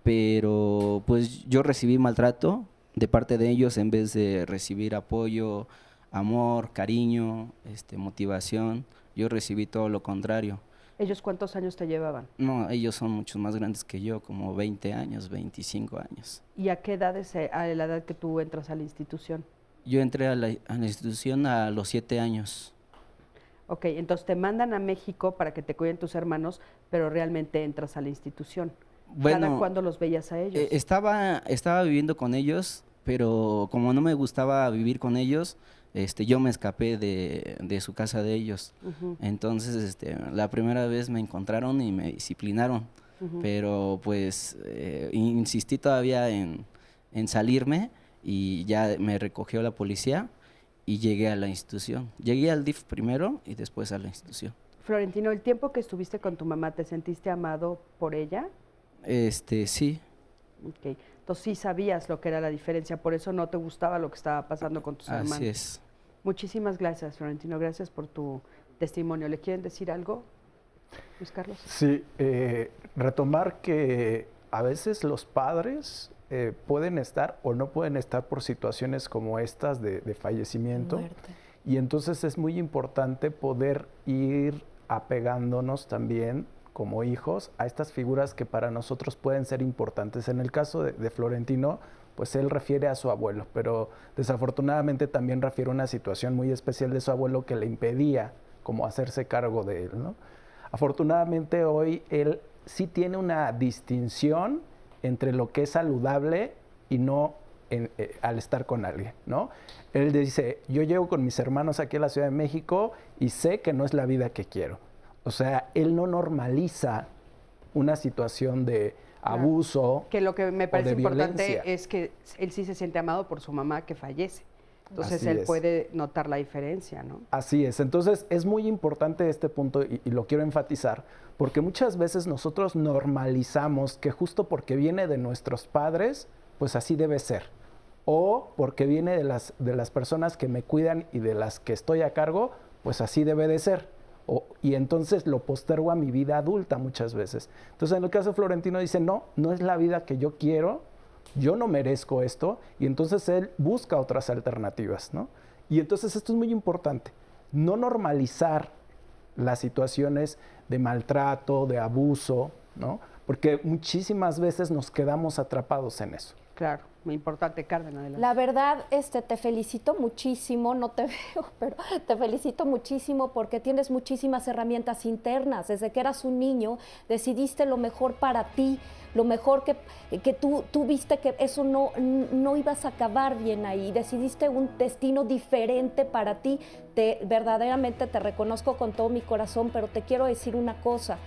Pero pues yo recibí maltrato de parte de ellos en vez de recibir apoyo, amor, cariño, motivación. Yo recibí todo lo contrario. ¿Ellos cuántos años te llevaban? No, ellos son muchos más grandes que yo, como 20 años, 25 años. ¿Y a qué edad a la edad que tú entras a la institución? Yo entré a la institución a los 7 años. Ok, entonces te mandan a México para que te cuiden tus hermanos, pero realmente entras a la institución. Bueno, ¿Cada cuándo los veías a ellos? Estaba viviendo con ellos, pero como no me gustaba vivir con ellos, yo me escapé de su casa de ellos. Entonces, la primera vez me encontraron y me disciplinaron, pero pues insistí todavía en salirme y ya me recogió la policía y llegué a la institución. Llegué al DIF primero y después a la institución. Florentino, ¿el tiempo que estuviste con tu mamá, te sentiste amado por ella? Sí. Okay. Entonces sí sabías lo que era la diferencia, por eso no te gustaba lo que estaba pasando con tus hermanos. Así es. Muchísimas gracias, Florentino, gracias por tu testimonio. ¿Le quieren decir algo, Luis Carlos? Sí, retomar que a veces los padres pueden estar o no pueden estar por situaciones como estas de fallecimiento. Muerte. Y entonces es muy importante poder ir apegándonos también como hijos a estas figuras que para nosotros pueden ser importantes. En el caso de Florentino, pues él refiere a su abuelo, pero desafortunadamente también refiere a una situación muy especial de su abuelo que le impedía como hacerse cargo de él, ¿no? Afortunadamente hoy él sí tiene una distinción entre lo que es saludable y no al estar con alguien, ¿no? Él dice, yo llego con mis hermanos aquí a la Ciudad de México y sé que no es la vida que quiero. O sea, él no normaliza una situación de abuso que lo que me o parece de importante violencia. es que él sí se siente amado por su mamá que fallece. Entonces Así él es. puede notar la diferencia, ¿no? Así es, entonces es muy importante este punto y lo quiero enfatizar, porque muchas veces nosotros normalizamos que justo porque viene de nuestros padres, pues así debe ser, o porque viene de las personas que me cuidan y de las que estoy a cargo, pues así debe de ser, y entonces lo postergo a mi vida adulta muchas veces. Entonces en el caso de Florentino dice, no es la vida que yo quiero, yo no merezco esto, y entonces él busca otras alternativas, ¿no? Y entonces esto es muy importante, no normalizar las situaciones de maltrato, de abuso, ¿no? Porque muchísimas veces nos quedamos atrapados en eso. Claro, muy importante, Carmen, adelante. La verdad, te felicito muchísimo, no te veo, pero te felicito muchísimo porque tienes muchísimas herramientas internas. Desde que eras un niño, decidiste lo mejor para ti, lo mejor que tú viste que eso no ibas a acabar bien ahí. Decidiste un destino diferente para ti. Verdaderamente te reconozco con todo mi corazón, pero te quiero decir una cosa.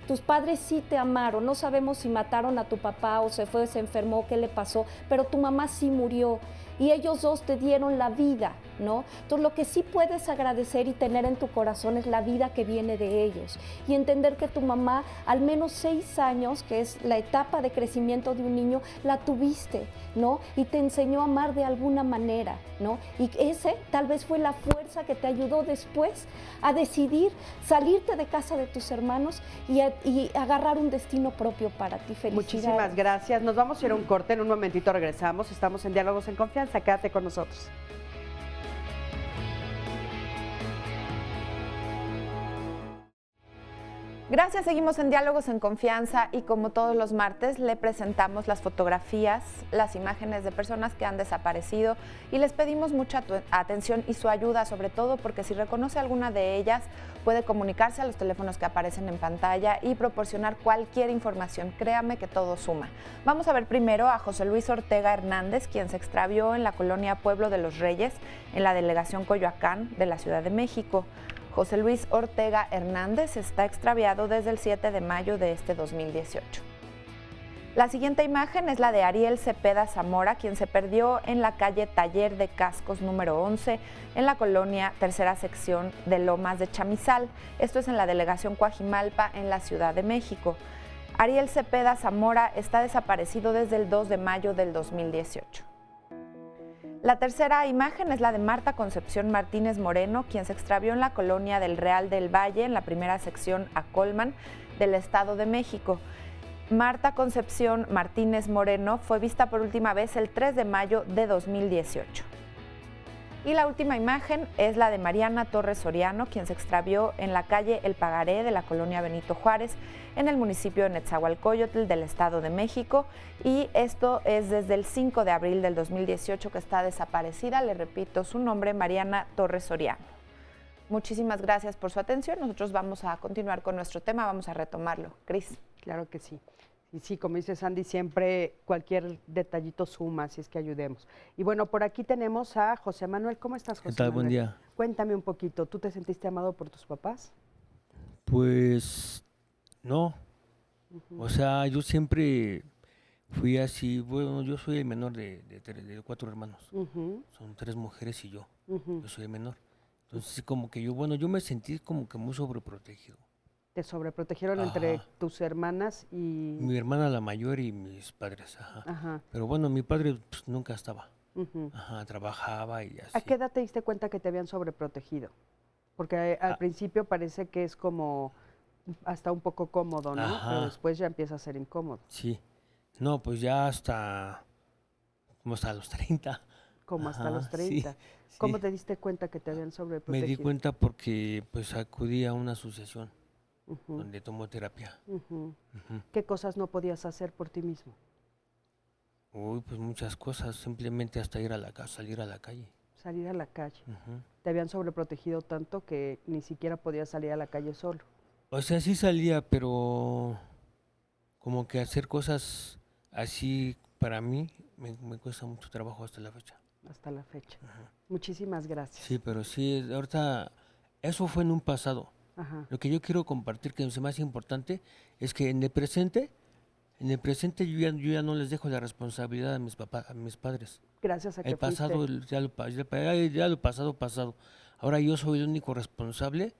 Tus padres sí te amaron, no sabemos si mataron a tu papá o se enfermó, qué le pasó, pero tu mamá sí murió y ellos dos te dieron la vida, ¿no? Entonces lo que sí puedes agradecer y tener en tu corazón es la vida que viene de ellos y entender que tu mamá al menos 6 años, que es la etapa de crecimiento de un niño, la tuviste, ¿no? Y te enseñó a amar de alguna manera, ¿no? Y ese tal vez fue la fuerza que te ayudó después a decidir salirte de casa de tus hermanos y agarrar un destino propio para ti. Felicidades. Muchísimas gracias. Nos vamos a ir a un corte, en un momentito regresamos. Estamos en Diálogos en Confianza, quédate con nosotros. Gracias, seguimos en Diálogos en Confianza y como todos los martes le presentamos las fotografías, las imágenes de personas que han desaparecido y les pedimos mucha atención y su ayuda, sobre todo porque si reconoce alguna de ellas puede comunicarse a los teléfonos que aparecen en pantalla y proporcionar cualquier información. Créame que todo suma. Vamos a ver primero a José Luis Ortega Hernández, quien se extravió en la colonia Pueblo de los Reyes, en la delegación Coyoacán de la Ciudad de México. José Luis Ortega Hernández está extraviado desde el 7 de mayo de este 2018. La siguiente imagen es la de Ariel Cepeda Zamora, quien se perdió en la calle Taller de Cascos número 11, en la colonia Tercera Sección de Lomas de Chamizal. Esto es en la delegación Coajimalpa, en la Ciudad de México. Ariel Cepeda Zamora está desaparecido desde el 2 de mayo del 2018. La tercera imagen es la de Marta Concepción Martínez Moreno, quien se extravió en la colonia del Real del Valle, en la primera sección Acolman del Estado de México. Marta Concepción Martínez Moreno fue vista por última vez el 3 de mayo de 2018. Y la última imagen es la de Mariana Torres Soriano, quien se extravió en la calle El Pagaré de la colonia Benito Juárez, en el municipio de Netzahualcóyotl del Estado de México. Y esto es desde el 5 de abril del 2018 que está desaparecida. Le repito su nombre, Mariana Torres Soriano. Muchísimas gracias por su atención. Nosotros vamos a continuar con nuestro tema, vamos a retomarlo. Cris. Claro que sí. Y sí, como dice Sandy, siempre cualquier detallito suma, si es que ayudemos. Y bueno, por aquí tenemos a José Manuel. ¿Cómo estás, José ¿Qué tal? Manuel? Buen día. Cuéntame un poquito, ¿tú te sentiste amado por tus papás? Pues no. O sea, yo siempre fui así. Bueno, yo soy el menor de 4 hermanos. Son 3 mujeres y yo. Yo soy el menor. Entonces, como que yo me sentí como que muy sobreprotegido. ¿Te sobreprotegieron entre tus hermanas y...? Mi hermana la mayor y mis padres, Pero bueno, mi padre pues, nunca estaba. Trabajaba y así. ¿A qué edad te diste cuenta que te habían sobreprotegido? Porque al principio parece que es como hasta un poco cómodo, ¿no? Pero después ya empieza a ser incómodo. Sí. No, pues ya como hasta los 30. Como hasta los 30. Sí, ¿Cómo te diste cuenta que te habían sobreprotegido? Me di cuenta porque pues acudí a una asociación. Donde tomo terapia. ¿Qué cosas no podías hacer por ti mismo? Uy, pues muchas cosas, simplemente hasta ir a la casa, salir a la calle. Salir a la calle. Te habían sobreprotegido tanto que ni siquiera podías salir a la calle solo. O sea, sí salía, pero como que hacer cosas así para mí me cuesta mucho trabajo hasta la fecha. Hasta la fecha. Muchísimas gracias. Sí, pero sí, ahorita, eso fue en un pasado. Lo que yo quiero compartir, que es más importante, es que en el presente En el presente yo ya no les dejo la responsabilidad a mis papás, a mis padres. Gracias a que el pasado ya lo pasado. Ahora yo soy el único responsable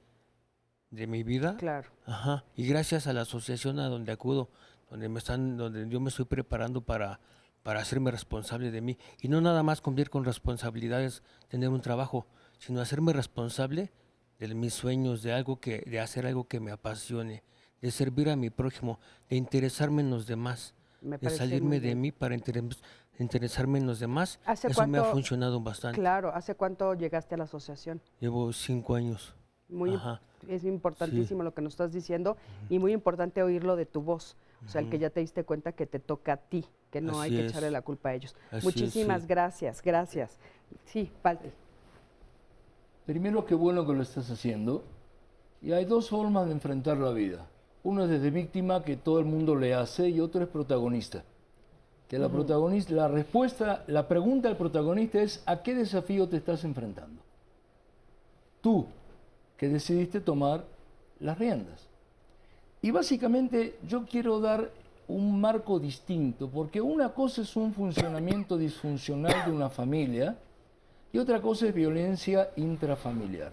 de mi vida. Claro. Ajá. Y gracias a la asociación a donde acudo, donde yo me estoy preparando para hacerme responsable de mí. Y no nada más cumplir con responsabilidades, tener un trabajo, sino hacerme responsable de mis sueños, de hacer algo que me apasione, de servir a mi prójimo, de interesarme en los demás, de salirme de mí para interesarme en los demás. Eso me ha funcionado bastante. Claro, ¿hace cuánto llegaste a la asociación? Llevo 5 años. Es importantísimo lo que nos estás diciendo y muy importante oírlo de tu voz. O sea, el que ya te diste cuenta que te toca a ti, que no hay que echarle la culpa a ellos. Muchísimas gracias. Sí, Walter. Primero, qué bueno que lo estás haciendo. Y hay 2 formas de enfrentar la vida. Uno es desde víctima, que todo el mundo le hace, y otro es protagonista. Que la pregunta del protagonista es: ¿a qué desafío te estás enfrentando? Tú, que decidiste tomar las riendas. Y básicamente yo quiero dar un marco distinto, porque una cosa es un funcionamiento disfuncional de una familia y otra cosa es violencia intrafamiliar.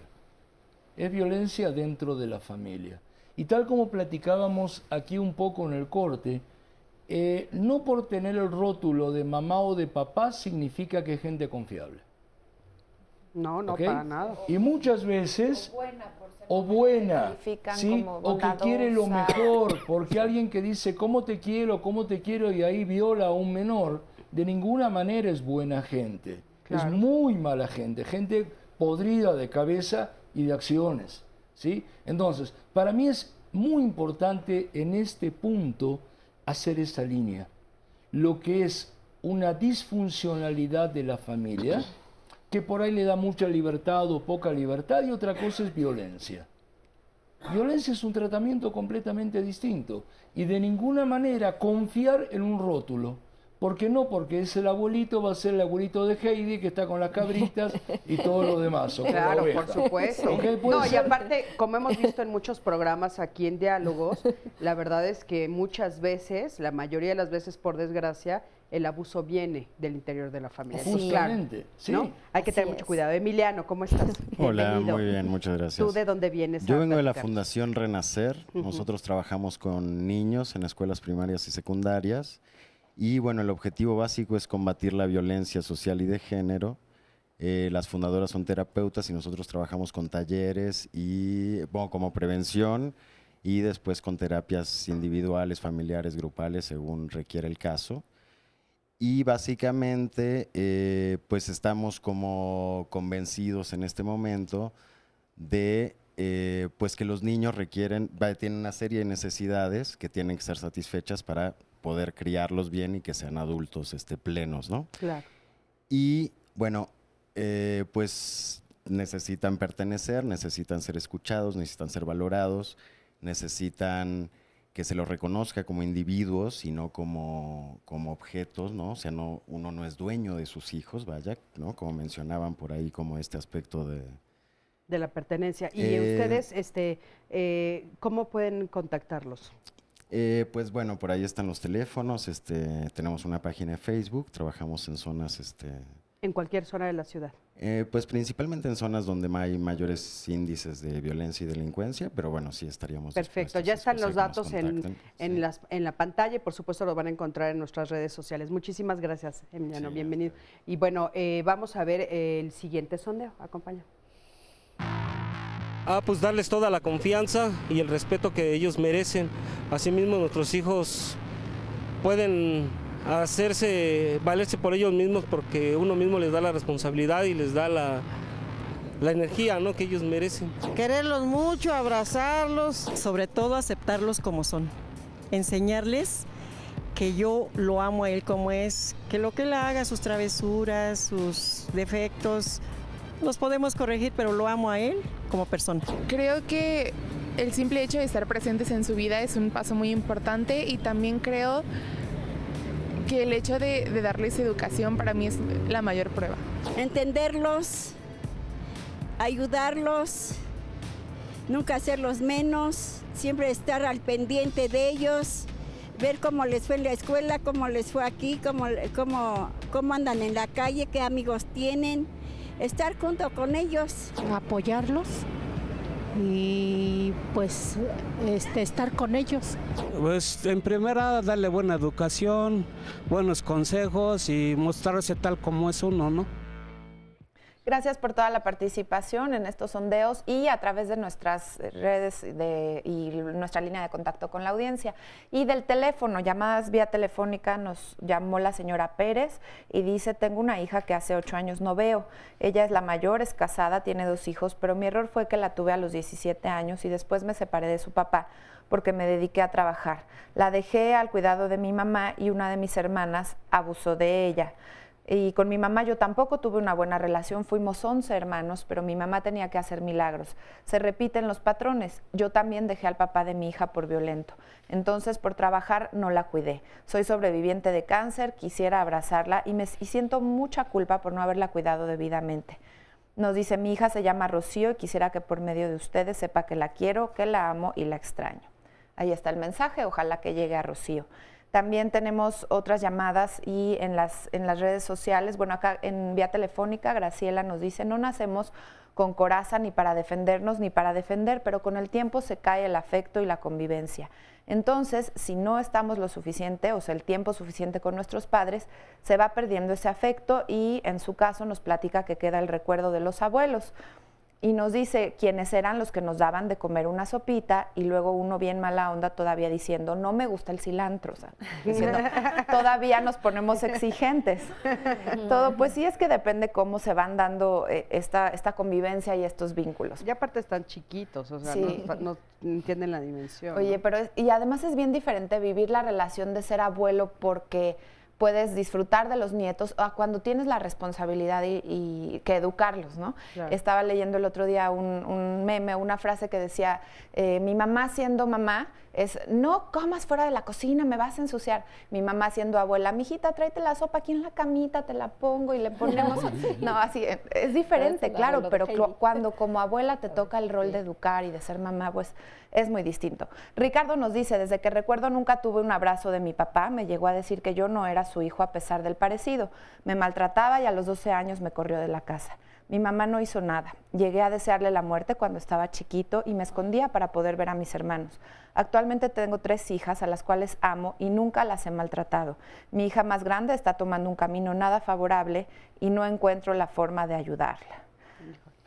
Es violencia dentro de la familia. Y tal como platicábamos aquí un poco en el corte, no por tener el rótulo de mamá o de papá significa que es gente confiable. No, ¿Okay? Para nada. Y muchas veces, o buena, ¿sí? O que quiere lo mejor, porque alguien que dice cómo te quiero, y ahí viola a un menor, de ninguna manera es buena gente. Claro. Es muy mala gente, gente podrida de cabeza y de acciones, ¿sí? Entonces, para mí es muy importante en este punto hacer esa línea. Lo que es una disfuncionalidad de la familia, que por ahí le da mucha libertad o poca libertad, y otra cosa es violencia. Violencia es un tratamiento completamente distinto, y de ninguna manera confiar en un rótulo, porque es el abuelito, va a ser el abuelito de Heidi que está con las cabritas y todo lo demás. Claro, por supuesto. ¿Okay? No, y aparte, como hemos visto en muchos programas aquí en Diálogos, la verdad es que muchas veces, la mayoría de las veces, por desgracia, el abuso viene del interior de la familia. Justamente, claro, sí. ¿no? Hay que tener mucho cuidado. Emiliano, ¿cómo estás? Hola, muy bien, muchas gracias. ¿Tú de dónde vienes? Yo vengo de la Fundación Renacer. Nosotros trabajamos con niños en escuelas primarias y secundarias. Y bueno, el objetivo básico es combatir la violencia social y de género. Las fundadoras son terapeutas y nosotros trabajamos con talleres y como prevención, y después con terapias individuales, familiares, grupales, según requiere el caso. Y básicamente pues estamos como convencidos en este momento de pues que los niños tienen una serie de necesidades que tienen que ser satisfechas para poder criarlos bien y que sean adultos plenos, ¿no? Claro. Y bueno, pues necesitan pertenecer, necesitan ser escuchados, necesitan ser valorados, necesitan que se los reconozca como individuos y no como objetos, ¿no? O sea, uno no es dueño de sus hijos, vaya, ¿no? Como mencionaban por ahí, como este aspecto de la pertenencia. ¿Y ustedes, cómo pueden contactarlos? Pues bueno, por ahí están los teléfonos, tenemos una página de Facebook, trabajamos en zonas... ¿En cualquier zona de la ciudad? Pues principalmente en zonas donde hay mayores índices de violencia y delincuencia, pero bueno, sí estaríamos... Perfecto, ya están los datos en la pantalla y por supuesto lo van a encontrar en nuestras redes sociales. Muchísimas gracias, Emiliano, bienvenido. Y bueno, vamos a ver el siguiente sondeo, acompaña. Pues darles toda la confianza y el respeto que ellos merecen. Asimismo, nuestros hijos pueden valerse por ellos mismos, porque uno mismo les da la responsabilidad y les da la energía, ¿no?, que ellos merecen. Quererlos mucho, abrazarlos. Sobre todo aceptarlos como son. Enseñarles que yo lo amo a él como es, que lo que él haga, sus travesuras, sus defectos, los podemos corregir, pero lo amo a él como persona. Creo que el simple hecho de estar presentes en su vida es un paso muy importante, y también creo que el hecho de darles educación para mí es la mayor prueba. Entenderlos, ayudarlos, nunca hacerlos menos, siempre estar al pendiente de ellos, ver cómo les fue en la escuela, cómo les fue aquí, cómo andan en la calle, qué amigos tienen, estar junto con ellos. Apoyarlos y pues estar con ellos. Pues en primera darle buena educación, buenos consejos y mostrarse tal como es uno, ¿no? Gracias por toda la participación en estos sondeos y a través de nuestras redes y nuestra línea de contacto con la audiencia. Y del teléfono, llamadas vía telefónica, nos llamó la señora Pérez y dice, tengo una hija que hace 8 años no veo. Ella es la mayor, es casada, tiene 2 hijos, pero mi error fue que la tuve a los 17 años y después me separé de su papá porque me dediqué a trabajar. La dejé al cuidado de mi mamá y una de mis hermanas abusó de ella. Y con mi mamá yo tampoco tuve una buena relación, fuimos 11 hermanos, pero mi mamá tenía que hacer milagros. Se repiten los patrones. Yo también dejé al papá de mi hija por violento. Entonces, por trabajar, no la cuidé. Soy sobreviviente de cáncer, quisiera abrazarla y siento mucha culpa por no haberla cuidado debidamente. Nos dice, mi hija se llama Rocío y quisiera que por medio de ustedes sepa que la quiero, que la amo y la extraño. Ahí está el mensaje, ojalá que llegue a Rocío. También tenemos otras llamadas y en las redes sociales, bueno, acá en vía telefónica, Graciela nos dice, no nacemos con coraza ni para defendernos ni para defender, pero con el tiempo se cae el afecto y la convivencia. Entonces, si no estamos lo suficiente, o sea, el tiempo suficiente con nuestros padres, se va perdiendo ese afecto y en su caso nos platica que queda el recuerdo de los abuelos. Y nos dice quiénes eran los que nos daban de comer una sopita y luego uno bien mala onda todavía diciendo, no me gusta el cilantro, o sea, diciendo, todavía nos ponemos exigentes. Todo, pues sí, es que depende cómo se van dando esta convivencia y estos vínculos. Y aparte están chiquitos, o sea, sí, no entienden la dimensión. Oye, ¿no? pero y además es bien diferente vivir la relación de ser abuelo porque puedes disfrutar de los nietos cuando tienes la responsabilidad y que educarlos, ¿no? Claro. Estaba leyendo el otro día un meme, una frase que decía, mi mamá siendo mamá es, no comas fuera de la cocina, me vas a ensuciar. Mi mamá siendo abuela, mijita, tráete la sopa aquí en la camita, te la pongo y le ponemos... No, así, es diferente, claro, pero cuando como abuela te toca el rol de educar y de ser mamá, pues es muy distinto. Ricardo nos dice, desde que recuerdo nunca tuve un abrazo de mi papá, me llegó a decir que yo no era su hijo a pesar del parecido. Me maltrataba y a los 12 años me corrió de la casa. Mi mamá no hizo nada. Llegué a desearle la muerte cuando estaba chiquito y me escondía para poder ver a mis hermanos. Actualmente tengo 3 hijas a las cuales amo y nunca las he maltratado. Mi hija más grande está tomando un camino nada favorable y no encuentro la forma de ayudarla.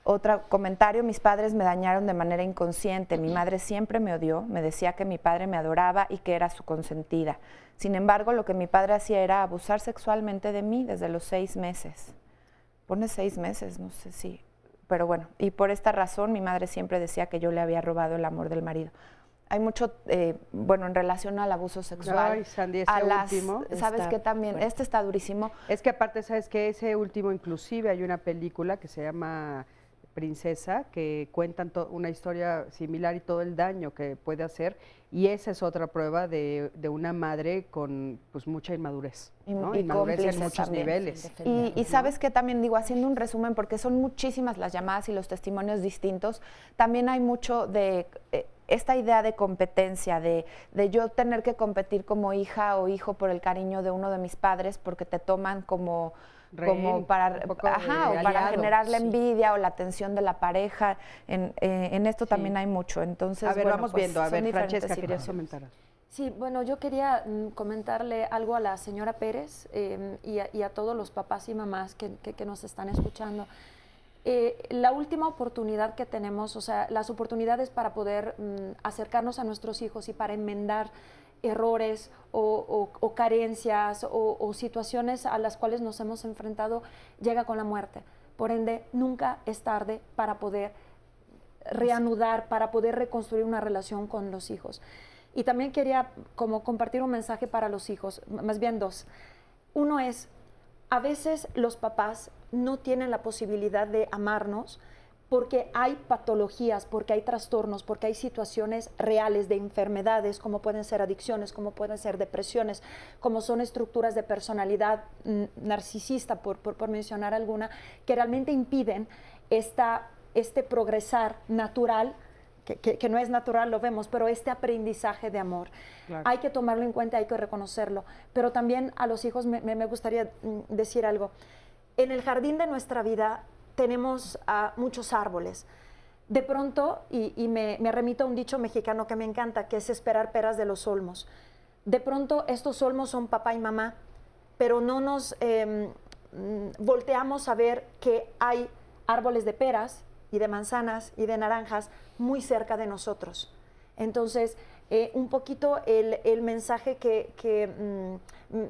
Otro comentario, mis padres me dañaron de manera inconsciente. Mi madre siempre me odió, me decía que mi padre me adoraba y que era su consentida. Sin embargo, lo que mi padre hacía era abusar sexualmente de mí desde los 6 meses. Pone 6 meses, no sé si, pero bueno, y por esta razón mi madre siempre decía que yo le había robado el amor del marido. Hay mucho, bueno, en relación al abuso sexual. Ay, Sandy, ese último. ¿Sabes qué también? Este está durísimo. Es que aparte, ¿sabes qué? Ese último, inclusive, hay una película que se llama Princesa, que cuentan una historia similar y todo el daño que puede hacer, y esa es otra prueba de una madre con pues mucha inmadurez, ¿no? Inmadurez en muchos también, niveles. Y sabes que también digo, haciendo un resumen, porque son muchísimas las llamadas y los testimonios distintos, también hay mucho de esta idea de competencia, de yo tener que competir como hija o hijo por el cariño de uno de mis padres, porque te toman como para, o para generar la envidia o la atención de la pareja. En esto también hay mucho. Entonces, a ver, bueno, vamos pues, viendo. A ver, Francesca, querías situaciones. comentar. Sí, bueno, yo quería comentarle algo a la señora Pérez y a todos los papás y mamás que nos están escuchando. La última oportunidad que tenemos, o sea, las oportunidades para poder acercarnos a nuestros hijos y para enmendar errores o carencias o situaciones a las cuales nos hemos enfrentado, llega con la muerte. Por ende, nunca es tarde para poder reanudar, para poder reconstruir una relación con los hijos. Y también quería como compartir un mensaje para los hijos, más bien 2. Uno es, a veces los papás no tienen la posibilidad de amarnos porque hay patologías, porque hay trastornos, porque hay situaciones reales de enfermedades, como pueden ser adicciones, como pueden ser depresiones, como son estructuras de personalidad narcisista, por mencionar alguna, que realmente impiden este progresar natural que no es natural, lo vemos, pero este aprendizaje de amor, hay que tomarlo en cuenta, hay que reconocerlo. Pero también a los hijos me gustaría decir algo. En el jardín de nuestra vida tenemos muchos árboles. De pronto, y me remito a un dicho mexicano que me encanta, que es esperar peras de los olmos. De pronto estos olmos son papá y mamá, pero no nos volteamos a ver que hay árboles de peras y de manzanas y de naranjas muy cerca de nosotros. Entonces, un poquito el mensaje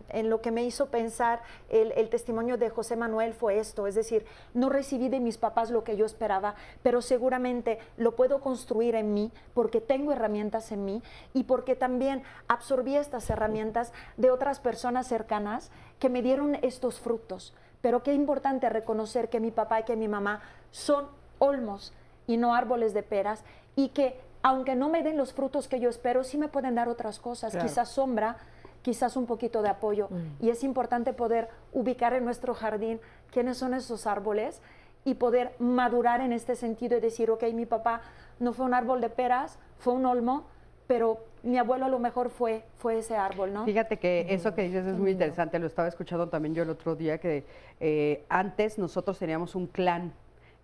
en lo que me hizo pensar el testimonio de José Manuel fue esto, es decir, no recibí de mis papás lo que yo esperaba, pero seguramente lo puedo construir en mí porque tengo herramientas en mí y porque también absorbí estas herramientas de otras personas cercanas que me dieron estos frutos. Pero qué importante reconocer que mi papá y que mi mamá son olmos y no árboles de peras, y que aunque no me den los frutos que yo espero, sí me pueden dar otras cosas, claro. Quizás sombra, quizás un poquito de apoyo. Y es importante poder ubicar en nuestro jardín quiénes son esos árboles y poder madurar en este sentido y decir, ok, mi papá no fue un árbol de peras, fue un olmo, pero mi abuelo a lo mejor fue ese árbol, ¿no? Fíjate que eso que dices es muy interesante, lo estaba escuchando también yo el otro día, que antes nosotros teníamos un clan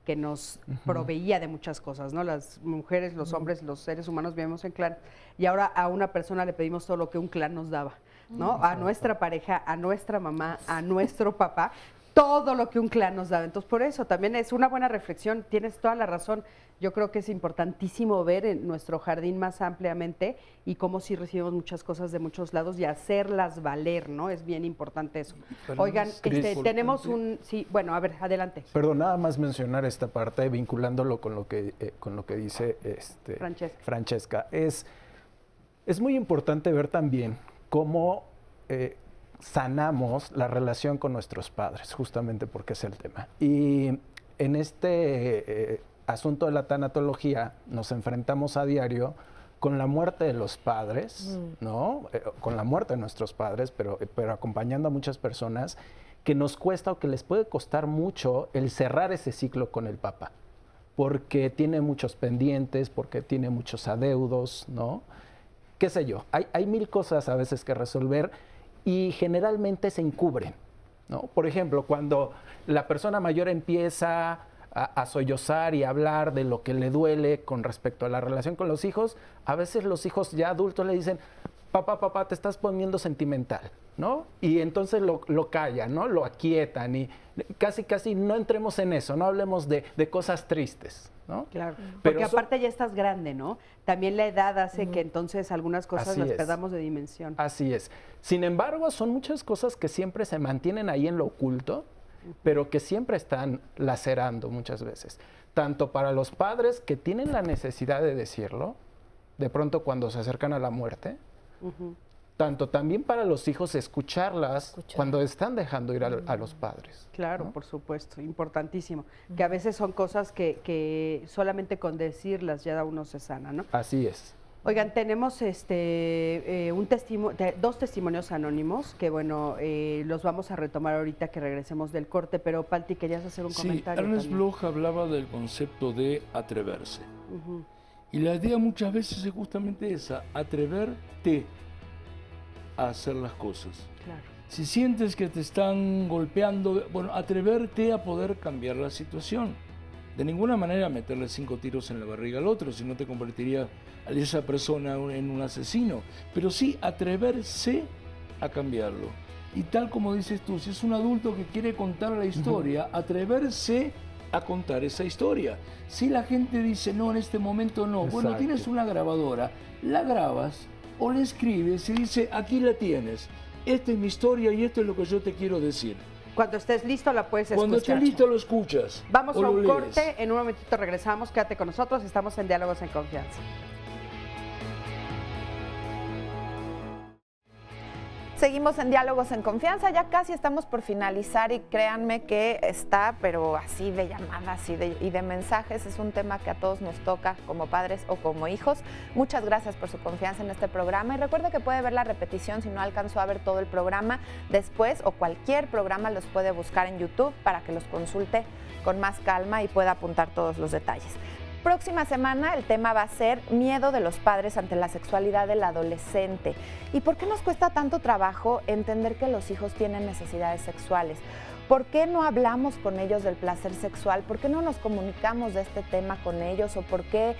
que nos proveía de muchas cosas, ¿no? Las mujeres, los hombres, los seres humanos vivimos en clan, y ahora a una persona le pedimos todo lo que un clan nos daba, ¿no? A nuestra pareja, a nuestra mamá, a nuestro papá, todo lo que un clan nos daba. Entonces, por eso también es una buena reflexión, tienes toda la razón. Yo creo que es importantísimo ver en nuestro jardín más ampliamente y cómo sí recibimos muchas cosas de muchos lados y hacerlas valer, ¿no? Es bien importante eso. Oigan, tenemos un... Sí, bueno, a ver, adelante. Perdón, nada más mencionar esta parte, vinculándolo con lo que dice Francesca. Es muy importante ver también cómo sanamos la relación con nuestros padres, justamente porque es el tema. Y en este asunto de la tanatología nos enfrentamos a diario con la muerte de los padres, ¿no? Con la muerte de nuestros padres, pero acompañando a muchas personas que nos cuesta o que les puede costar mucho el cerrar ese ciclo con el papá, porque tiene muchos pendientes, porque tiene muchos adeudos, ¿no? Qué sé yo, hay mil cosas a veces que resolver y generalmente se encubren, ¿no? Por ejemplo, cuando la persona mayor empieza a sollozar y a hablar de lo que le duele con respecto a la relación con los hijos, a veces los hijos ya adultos le dicen, papá, te estás poniendo sentimental, ¿no? Y entonces lo callan, ¿no? Lo aquietan y casi no entremos en eso, no hablemos de cosas tristes, ¿no? Claro, porque aparte ya estás grande, ¿no? También la edad hace que entonces algunas cosas las perdamos de dimensión. Así es. Sin embargo, son muchas cosas que siempre se mantienen ahí en lo oculto, pero que siempre están lacerando muchas veces. Tanto para los padres que tienen la necesidad de decirlo, de pronto cuando se acercan a la muerte, tanto también para los hijos escucharlas cuando están dejando ir a los padres. Claro, ¿no? Por supuesto, importantísimo. Que a veces son cosas que solamente con decirlas ya uno se sana, ¿no? Así es. Oigan, tenemos dos testimonios anónimos que, bueno, los vamos a retomar ahorita que regresemos del corte, pero Palti, querías hacer un comentario. Ernest Bloch hablaba del concepto de atreverse. Y la idea muchas veces es justamente esa, atreverte a hacer las cosas. Claro. Si sientes que te están golpeando, bueno, atreverte a poder cambiar la situación. De ninguna manera meterle 5 tiros en la barriga al otro, si no te convertiría a esa persona en un asesino. Pero sí atreverse a cambiarlo. Y tal como dices tú, si es un adulto que quiere contar la historia, atreverse a contar esa historia. Si la gente dice, no, en este momento no, bueno, tienes una grabadora, la grabas o la escribes y dice, aquí la tienes, esta es mi historia y esto es lo que yo te quiero decir. Cuando estés listo la puedes escuchar. Cuando estés listo lo escuchas. Vamos a un corte, en un momentito regresamos, quédate con nosotros, estamos en Diálogos en Confianza. Seguimos en Diálogos en Confianza, ya casi estamos por finalizar y créanme que está, pero así de llamadas y de mensajes, es un tema que a todos nos toca como padres o como hijos. Muchas gracias por su confianza en este programa y recuerde que puede ver la repetición si no alcanzó a ver todo el programa después o cualquier programa los puede buscar en YouTube para que los consulte con más calma y pueda apuntar todos los detalles. Próxima semana el tema va a ser miedo de los padres ante la sexualidad del adolescente. ¿Y por qué nos cuesta tanto trabajo entender que los hijos tienen necesidades sexuales? ¿Por qué no hablamos con ellos del placer sexual? ¿Por qué no nos comunicamos de este tema con ellos? ¿O por qué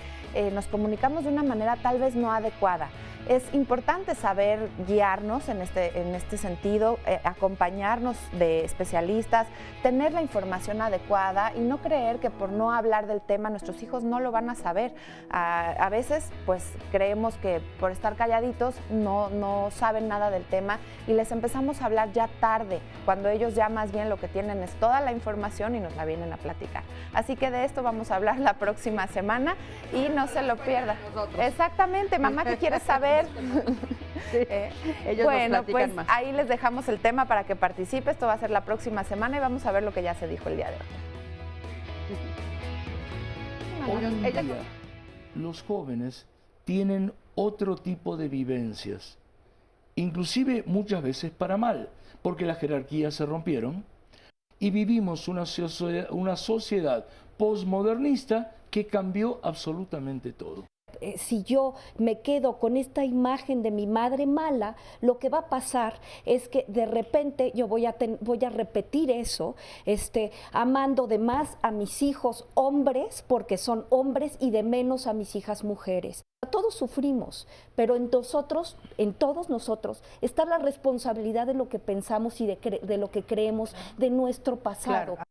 nos comunicamos de una manera tal vez no adecuada? Es importante saber guiarnos en este sentido, acompañarnos de especialistas, tener la información adecuada y no creer que por no hablar del tema nuestros hijos no lo van a saber. A veces pues creemos que por estar calladitos no saben nada del tema y les empezamos a hablar ya tarde, cuando ellos ya más bien lo que tienen es toda la información y nos la vienen a platicar. Así que de esto vamos a hablar la próxima semana y no se lo pierdan. Exactamente, mamá, ¿qué quieres saber? Sí, ellos bueno, nos platican pues más. ahí les dejamos el tema para que participe. Esto va a ser la próxima semana y vamos a ver lo que ya se dijo el día de hoy. Hoy en día, los jóvenes tienen otro tipo de vivencias, inclusive muchas veces para mal, porque las jerarquías se rompieron y vivimos una sociedad posmodernista que cambió absolutamente todo. Si yo me quedo con esta imagen de mi madre mala, lo que va a pasar es que de repente yo voy a repetir eso, amando de más a mis hijos hombres, porque son hombres, y de menos a mis hijas mujeres. Todos sufrimos, pero en todos nosotros está la responsabilidad de lo que pensamos y de lo que creemos de nuestro pasado. Claro.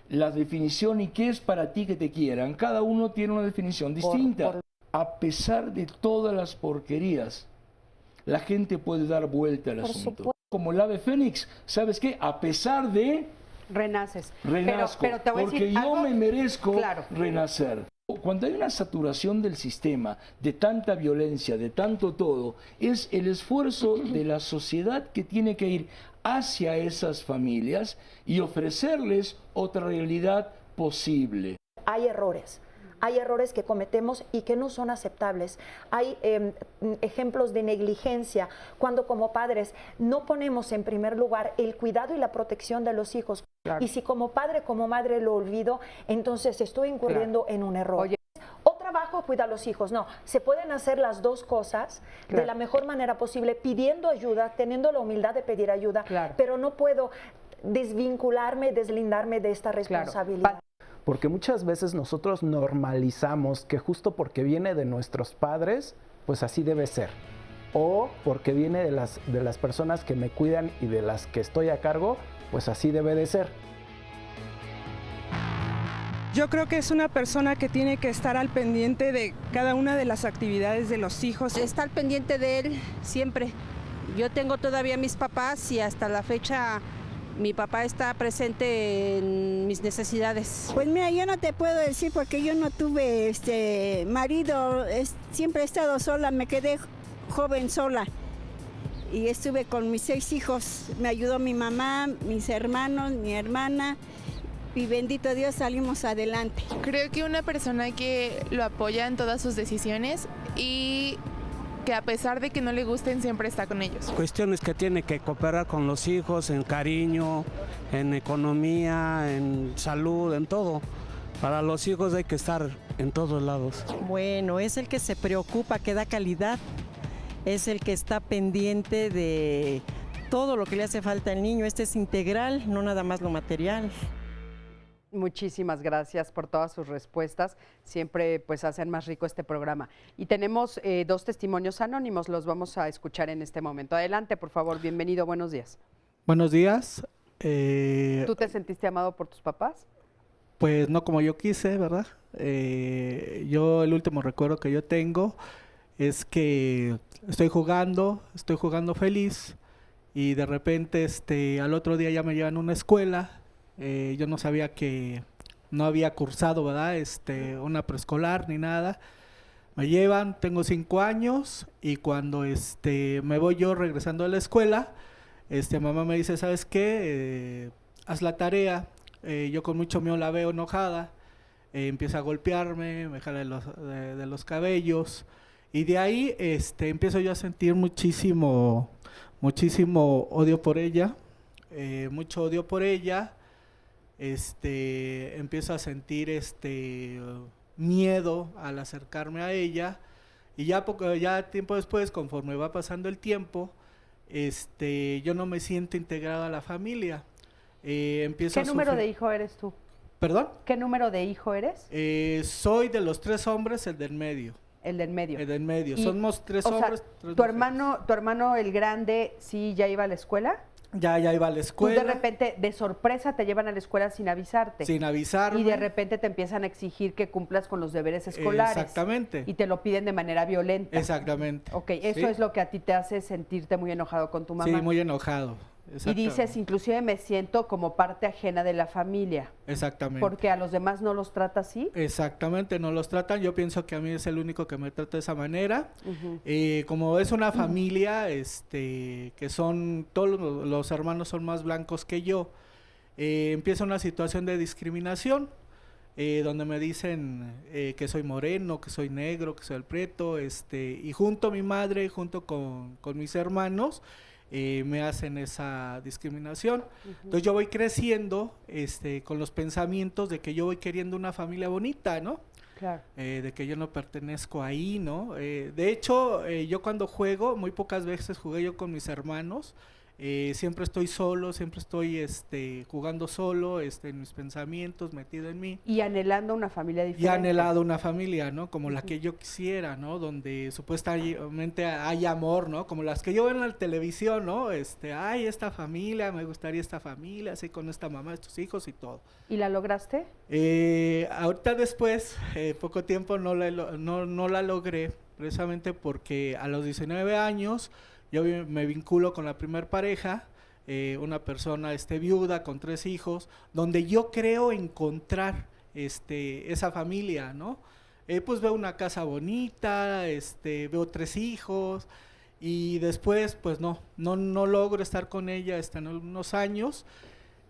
La definición y qué es para ti que te quieran, cada uno tiene una definición distinta. A pesar de todas las porquerías, la gente puede dar vuelta al asunto. Como el ave fénix, ¿sabes qué? A pesar de... Renazco, pero te voy porque a decir yo me merezco claro. renacer. Cuando hay una saturación del sistema, de tanta violencia, de tanto todo, es el esfuerzo de la sociedad que tiene que ir hacia esas familias y ofrecerles otra realidad posible. Hay errores que cometemos y que no son aceptables. Hay ejemplos de negligencia cuando como padres no ponemos en primer lugar el cuidado y la protección de los hijos. Claro. Y si como padre, como madre lo olvido, entonces estoy incurriendo en un error. Oye, o trabajo o cuida a los hijos. No, se pueden hacer las dos cosas de la mejor manera posible, pidiendo ayuda, teniendo la humildad de pedir ayuda, pero no puedo desvincularme, deslindarme de esta responsabilidad. Porque muchas veces nosotros normalizamos que justo porque viene de nuestros padres, pues así debe ser. O porque viene de las personas que me cuidan y de las que estoy a cargo, pues así debe de ser. Yo creo que es una persona que tiene que estar al pendiente de cada una de las actividades de los hijos. Estar pendiente de él siempre. Yo tengo todavía mis papás y hasta la fecha mi papá está presente en mis necesidades. Pues mira, yo no te puedo decir porque yo no tuve marido, siempre he estado sola, me quedé joven sola y estuve con mis 6 hijos. Me ayudó mi mamá, mis hermanos, mi hermana y bendito Dios salimos adelante. Creo que una persona que lo apoya en todas sus decisiones y que a pesar de que no le gusten siempre está con ellos. Cuestiones que tiene que cooperar con los hijos en cariño, en economía, en salud, en todo. Para los hijos hay que estar en todos lados. Bueno, es el que se preocupa, que da calidad, es el que está pendiente de todo lo que le hace falta al niño. Este es integral, no nada más lo material. Muchísimas gracias por todas sus respuestas. Siempre pues hacen más rico este programa. Y tenemos 2 testimonios anónimos, los vamos a escuchar en este momento. Adelante, por favor, bienvenido, buenos días. Buenos días. ¿Tú te sentiste amado por tus papás? Pues no como yo quise, ¿verdad? Yo el último recuerdo que yo tengo es que estoy jugando feliz y de repente al otro día ya me llevan a una escuela. Yo no sabía que no había cursado, ¿verdad? Una preescolar ni nada. Me llevan, tengo 5 años y cuando me voy yo regresando a la escuela, mamá me dice, ¿sabes qué? Haz la tarea. Yo con mucho miedo la veo enojada. Empieza a golpearme, me jala de los cabellos y de ahí empiezo yo a sentir muchísimo odio por ella, mucho odio por ella. Empiezo a sentir miedo al acercarme a ella, y ya tiempo después, conforme va pasando el tiempo, yo no me siento integrado a la familia. ¿Qué número de hijo eres tú? ¿Perdón? ¿Qué número de hijo eres? Soy de los 3 hombres el del medio. El del medio. El del medio. Y, Somos 3 o sea, hombres, 3 ¿tu mujeres. hermano el grande sí ya iba a la escuela? Ya iba a la escuela. Tú de repente, de sorpresa, te llevan a la escuela sin avisarte. Sin avisarme. Y de repente te empiezan a exigir que cumplas con los deberes escolares. Exactamente. Y te lo piden de manera violenta. Exactamente. Ok, eso Sí. es lo que a ti te hace sentirte muy enojado con tu mamá. Sí, muy enojado. Y dices, inclusive me siento como parte ajena de la familia. Exactamente. Porque a los demás no los trata así. Exactamente, no los tratan. Yo pienso que a mí es el único que me trata de esa manera. Como es una familia, que son, todos los hermanos son más blancos que yo, empieza una situación de discriminación, donde me dicen que soy moreno, que soy negro, que soy el prieto, y junto a mi madre, junto con mis hermanos, me hacen esa discriminación. Entonces yo voy creciendo con los pensamientos de que yo voy queriendo una familia bonita, ¿no? Claro. De que yo no pertenezco ahí, ¿no? De hecho, yo cuando juego, muy pocas veces jugué yo con mis hermanos. Siempre estoy solo, siempre estoy jugando solo, en mis pensamientos, metido en mí. Y anhelando una familia diferente. Y anhelado una familia, ¿no? Como la que yo quisiera, ¿no? Donde supuestamente hay amor, ¿no? Como las que yo veo en la televisión, ¿no? Ay, esta familia, me gustaría esta familia, así con esta mamá, estos hijos y todo. ¿Y la lograste? Ahorita después, poco tiempo no la logré, precisamente porque a los 19 años yo me vinculo con la primer pareja, una persona viuda con 3 hijos, donde yo creo encontrar esa familia, ¿no? Pues veo una casa bonita, veo 3 hijos, y después pues no logro estar con ella en unos años.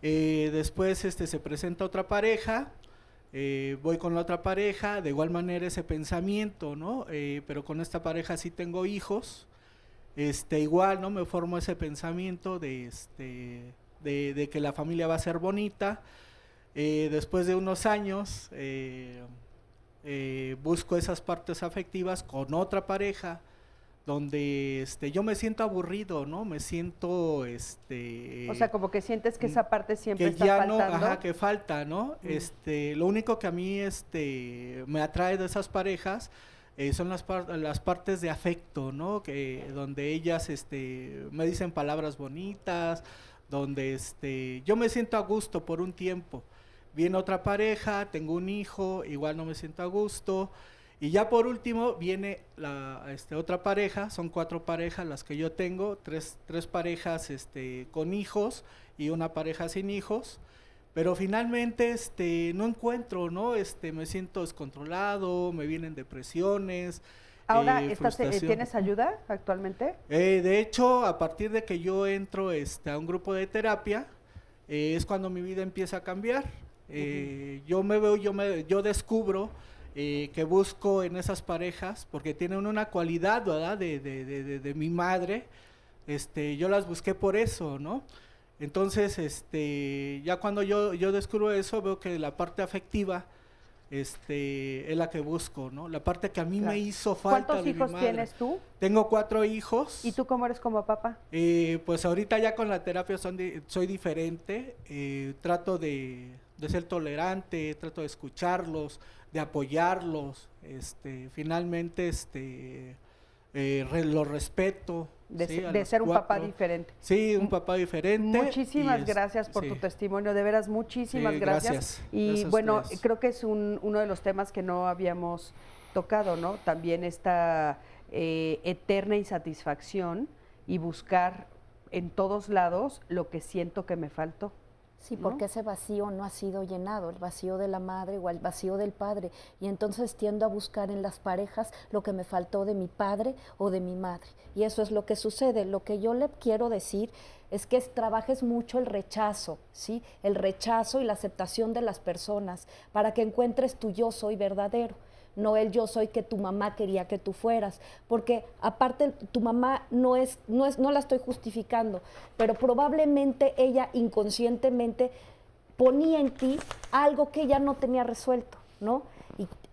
Después se presenta otra pareja, voy con la otra pareja, de igual manera ese pensamiento, ¿no? Pero con esta pareja sí tengo hijos. Igual, ¿no? Me formo ese pensamiento de que la familia va a ser bonita. Después de unos años, busco esas partes afectivas con otra pareja, donde yo me siento aburrido, ¿no? Me siento, o sea, como que sientes que esa parte siempre que está ya faltando. no, ajá, que falta, ¿no? Lo único que a mí, me atrae de esas parejas, son las partes de afecto, ¿no? Donde ellas me dicen palabras bonitas, donde yo me siento a gusto por un tiempo. Viene otra pareja, tengo un hijo, igual no me siento a gusto. Y ya por último viene otra pareja, son 4 parejas las que yo tengo, 3 parejas con hijos y una pareja sin hijos. Pero finalmente no encuentro, ¿no? Me siento descontrolado, me vienen depresiones. Ahora, frustración. ¿tienes ayuda actualmente? De hecho, a partir de que yo entro a un grupo de terapia, es cuando mi vida empieza a cambiar. Yo descubro que busco en esas parejas, porque tienen una cualidad, ¿verdad? De mi madre. Yo las busqué por eso, ¿no? Entonces, ya cuando yo descubro eso, veo que la parte afectiva es la que busco, ¿no? La parte que a mí me hizo falta. ¿Cuántos de mi hijos madre. tienes tú? Tengo 4 hijos. ¿Y tú cómo eres como papá? Pues ahorita ya con la terapia soy diferente. Trato de ser tolerante, trato de escucharlos, de apoyarlos. Finalmente, los respeto. De ser un papá diferente. Sí, un papá diferente. Muchísimas gracias por tu testimonio, de veras, muchísimas gracias. Y gracias bueno, creo que es uno de los temas que no habíamos tocado, ¿no? También esta eterna insatisfacción y buscar en todos lados lo que siento que me faltó. Sí, porque ese vacío no ha sido llenado, el vacío de la madre o el vacío del padre. Y entonces tiendo a buscar en las parejas lo que me faltó de mi padre o de mi madre. Y eso es lo que sucede. Lo que yo le quiero decir es que trabajes mucho el rechazo, ¿sí? El rechazo y la aceptación de las personas para que encuentres tu yo soy verdadero. No el yo soy que tu mamá quería que tú fueras, porque aparte tu mamá no la estoy justificando, pero probablemente ella inconscientemente ponía en ti algo que ella no tenía resuelto, ¿no?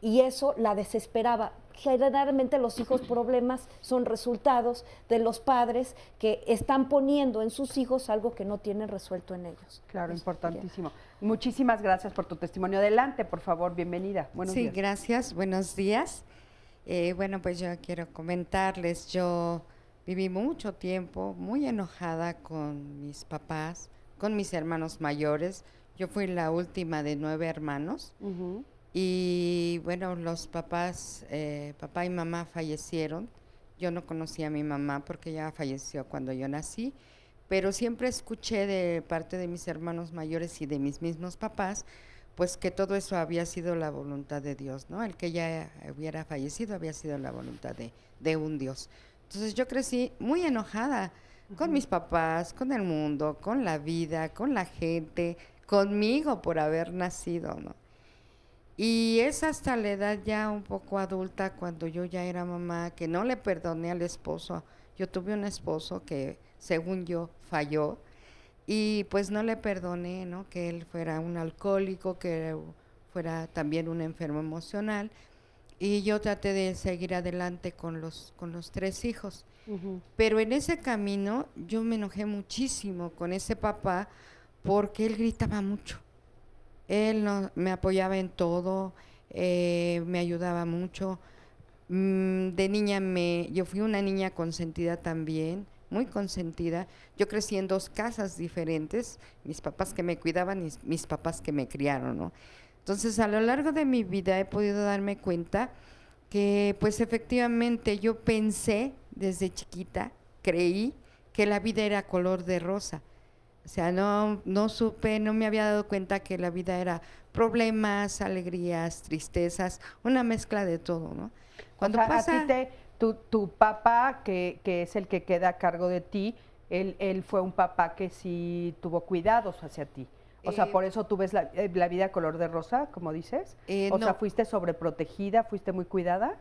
y eso la desesperaba. Generalmente los hijos problemas son resultados de los padres que están poniendo en sus hijos algo que no tienen resuelto en ellos. Claro, importantísimo. Muchísimas gracias por tu testimonio. Adelante, por favor, bienvenida. Buenos días. Sí, gracias. Buenos días. Bueno, pues yo quiero comentarles, yo viví mucho tiempo muy enojada con mis papás, con mis hermanos mayores. Yo fui la última de 9 hermanos. Y bueno, los papás, papá y mamá fallecieron. Yo no conocía a mi mamá porque ella falleció cuando yo nací, pero siempre escuché de parte de mis hermanos mayores y de mis mismos papás, pues que todo eso había sido la voluntad de Dios, ¿no? El que ella hubiera fallecido había sido la voluntad de un Dios. Entonces yo crecí muy enojada con mis papás, con el mundo, con la vida, con la gente, conmigo por haber nacido, ¿no? Y es hasta la edad ya un poco adulta, cuando yo ya era mamá, que no le perdoné al esposo. Yo tuve un esposo que, según yo, falló, y pues no le perdoné, ¿no? Que él fuera un alcohólico, que fuera también un enfermo emocional, y yo traté de seguir adelante con los 3 hijos. Pero en ese camino yo me enojé muchísimo con ese papá, porque él gritaba mucho. Él me apoyaba en todo, me ayudaba mucho. De niña yo fui una niña consentida también, muy consentida. Yo crecí en 2 casas diferentes, mis papás que me cuidaban y mis papás que me criaron, ¿no? Entonces, a lo largo de mi vida he podido darme cuenta que, pues efectivamente, yo pensé desde chiquita, creí que la vida era color de rosa. O sea, no supe, no me había dado cuenta que la vida era problemas, alegrías, tristezas, una mezcla de todo, ¿no? Cuando pasa... a ti tu papá, que es el que queda a cargo de ti, él fue un papá que sí tuvo cuidados hacia ti. O sea, por eso tú ves la vida color de rosa, como dices. O sea, ¿fuiste sobreprotegida? ¿Fuiste muy cuidada?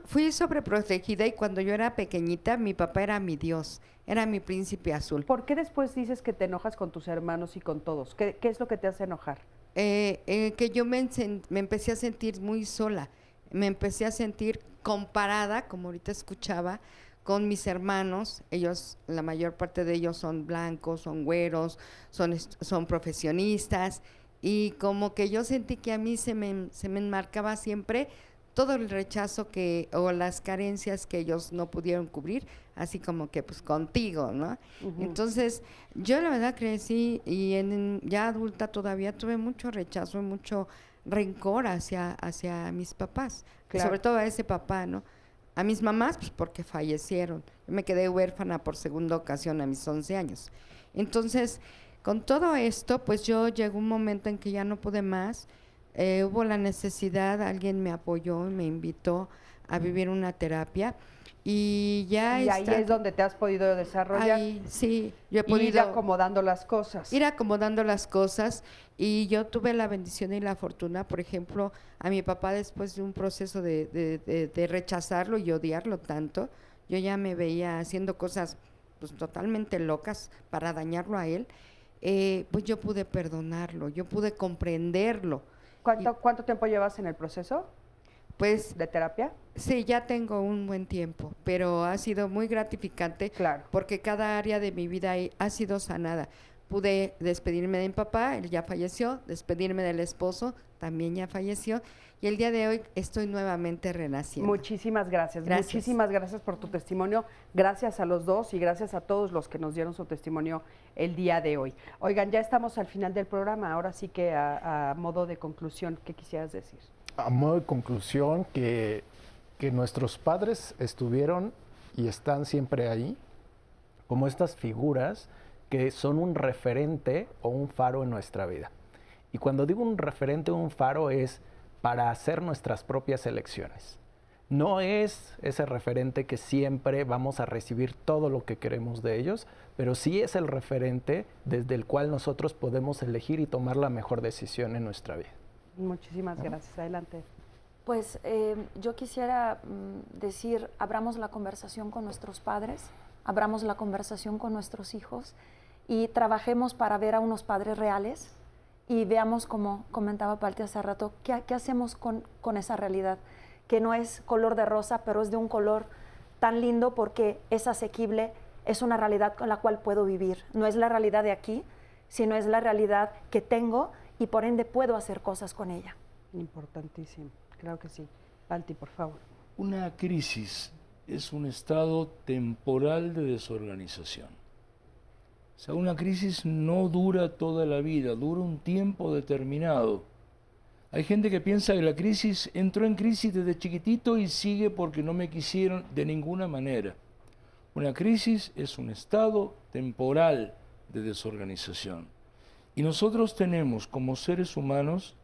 Fui sobreprotegida, y cuando yo era pequeñita, mi papá era mi Dios, era mi príncipe azul. ¿Por qué después dices que te enojas con tus hermanos y con todos? ¿Qué es lo que te hace enojar? Que yo me empecé a sentir muy sola, me empecé a sentir comparada, como ahorita escuchaba, con mis hermanos. Ellos, la mayor parte de ellos son blancos, son güeros, son profesionistas, y como que yo sentí que a mí se me enmarcaba siempre todo el rechazo o las carencias que ellos no pudieron cubrir, así como que pues contigo, ¿no? Entonces, yo la verdad crecí, y ya adulta todavía tuve mucho rechazo y mucho rencor hacia mis papás, sobre todo a ese papá, ¿no? A mis mamás, pues porque fallecieron. Yo me quedé huérfana por segunda ocasión a mis 11 años. Entonces, con todo esto, pues yo llegó un momento en que ya no pude más. Hubo la necesidad, alguien me apoyó, me invitó a vivir una terapia. Y ya ahí es donde te has podido desarrollar. Ahí, sí, yo he podido ir acomodando las cosas. Ir acomodando las cosas, y yo tuve la bendición y la fortuna, por ejemplo, a mi papá, después de un proceso de rechazarlo y odiarlo tanto, yo ya me veía haciendo cosas pues totalmente locas para dañarlo a él, pues yo pude perdonarlo, yo pude comprenderlo. ¿Cuánto tiempo llevas en el proceso? Pues, ¿de terapia? Sí, ya tengo un buen tiempo, pero ha sido muy gratificante, porque cada área de mi vida ha sido sanada. Pude despedirme de mi papá, él ya falleció, despedirme del esposo, también ya falleció, y el día de hoy estoy nuevamente renaciendo. Muchísimas gracias. Muchísimas gracias por tu testimonio, gracias a los dos y gracias a todos los que nos dieron su testimonio el día de hoy. Oigan, ya estamos al final del programa, ahora sí que a modo de conclusión, ¿qué quisieras decir? A modo de conclusión, que nuestros padres estuvieron y están siempre ahí, como estas figuras que son un referente o un faro en nuestra vida. Y cuando digo un referente o un faro, es para hacer nuestras propias elecciones. No es ese referente que siempre vamos a recibir todo lo que queremos de ellos, pero sí es el referente desde el cual nosotros podemos elegir y tomar la mejor decisión en nuestra vida. Muchísimas gracias. Adelante. Pues yo quisiera decir, abramos la conversación con nuestros padres, abramos la conversación con nuestros hijos y trabajemos para ver a unos padres reales y veamos, como comentaba Palti hace rato, qué hacemos con esa realidad, que no es color de rosa, pero es de un color tan lindo porque es asequible, es una realidad con la cual puedo vivir. No es la realidad de aquí, sino es la realidad que tengo y por ende puedo hacer cosas con ella. Importantísimo, claro que sí. Palti, por favor. Una crisis es un estado temporal de desorganización. O sea, una crisis no dura toda la vida, dura un tiempo determinado. Hay gente que piensa que la crisis entró en crisis desde chiquitito y sigue porque no me quisieron de ninguna manera. Una crisis es un estado temporal de desorganización. Y nosotros tenemos como seres humanos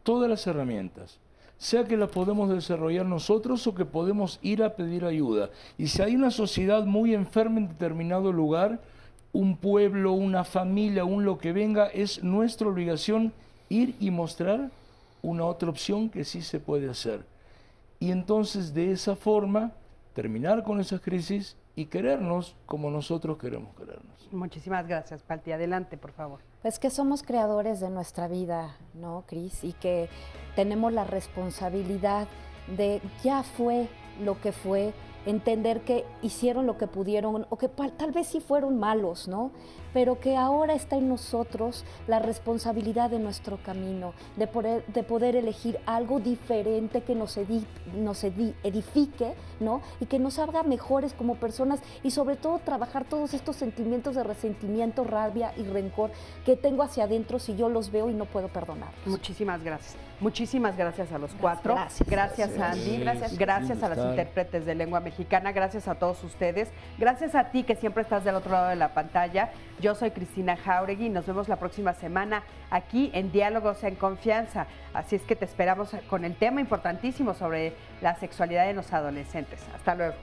todas las herramientas, sea que las podemos desarrollar nosotros o que podemos ir a pedir ayuda. Y si hay una sociedad muy enferma en determinado lugar, un pueblo, una familia, un lo que venga, es nuestra obligación ir y mostrar una otra opción que sí se puede hacer. Y entonces de esa forma terminar con esas crisis y querernos como nosotros queremos querernos. Muchísimas gracias, Palti. Adelante, por favor. Pues que somos creadores de nuestra vida, ¿no, Cris? Y que tenemos la responsabilidad de ya fue lo que fue, entender que hicieron lo que pudieron o que tal vez sí fueron malos, ¿no? Pero que ahora está en nosotros la responsabilidad de nuestro camino, de poder elegir algo diferente que nos edifique, ¿no? Y que nos haga mejores como personas y sobre todo trabajar todos estos sentimientos de resentimiento, rabia y rencor que tengo hacia adentro si yo los veo y no puedo perdonar. Muchísimas gracias. Muchísimas gracias a los cuatro. Gracias a Andy. Gracias a las intérpretes de lengua mexicana. Gracias a todos ustedes. Gracias a ti que siempre estás del otro lado de la pantalla. Yo soy Cristina Jauregui y nos vemos la próxima semana aquí en Diálogos en Confianza. Así es que te esperamos con el tema importantísimo sobre la sexualidad en los adolescentes. Hasta luego.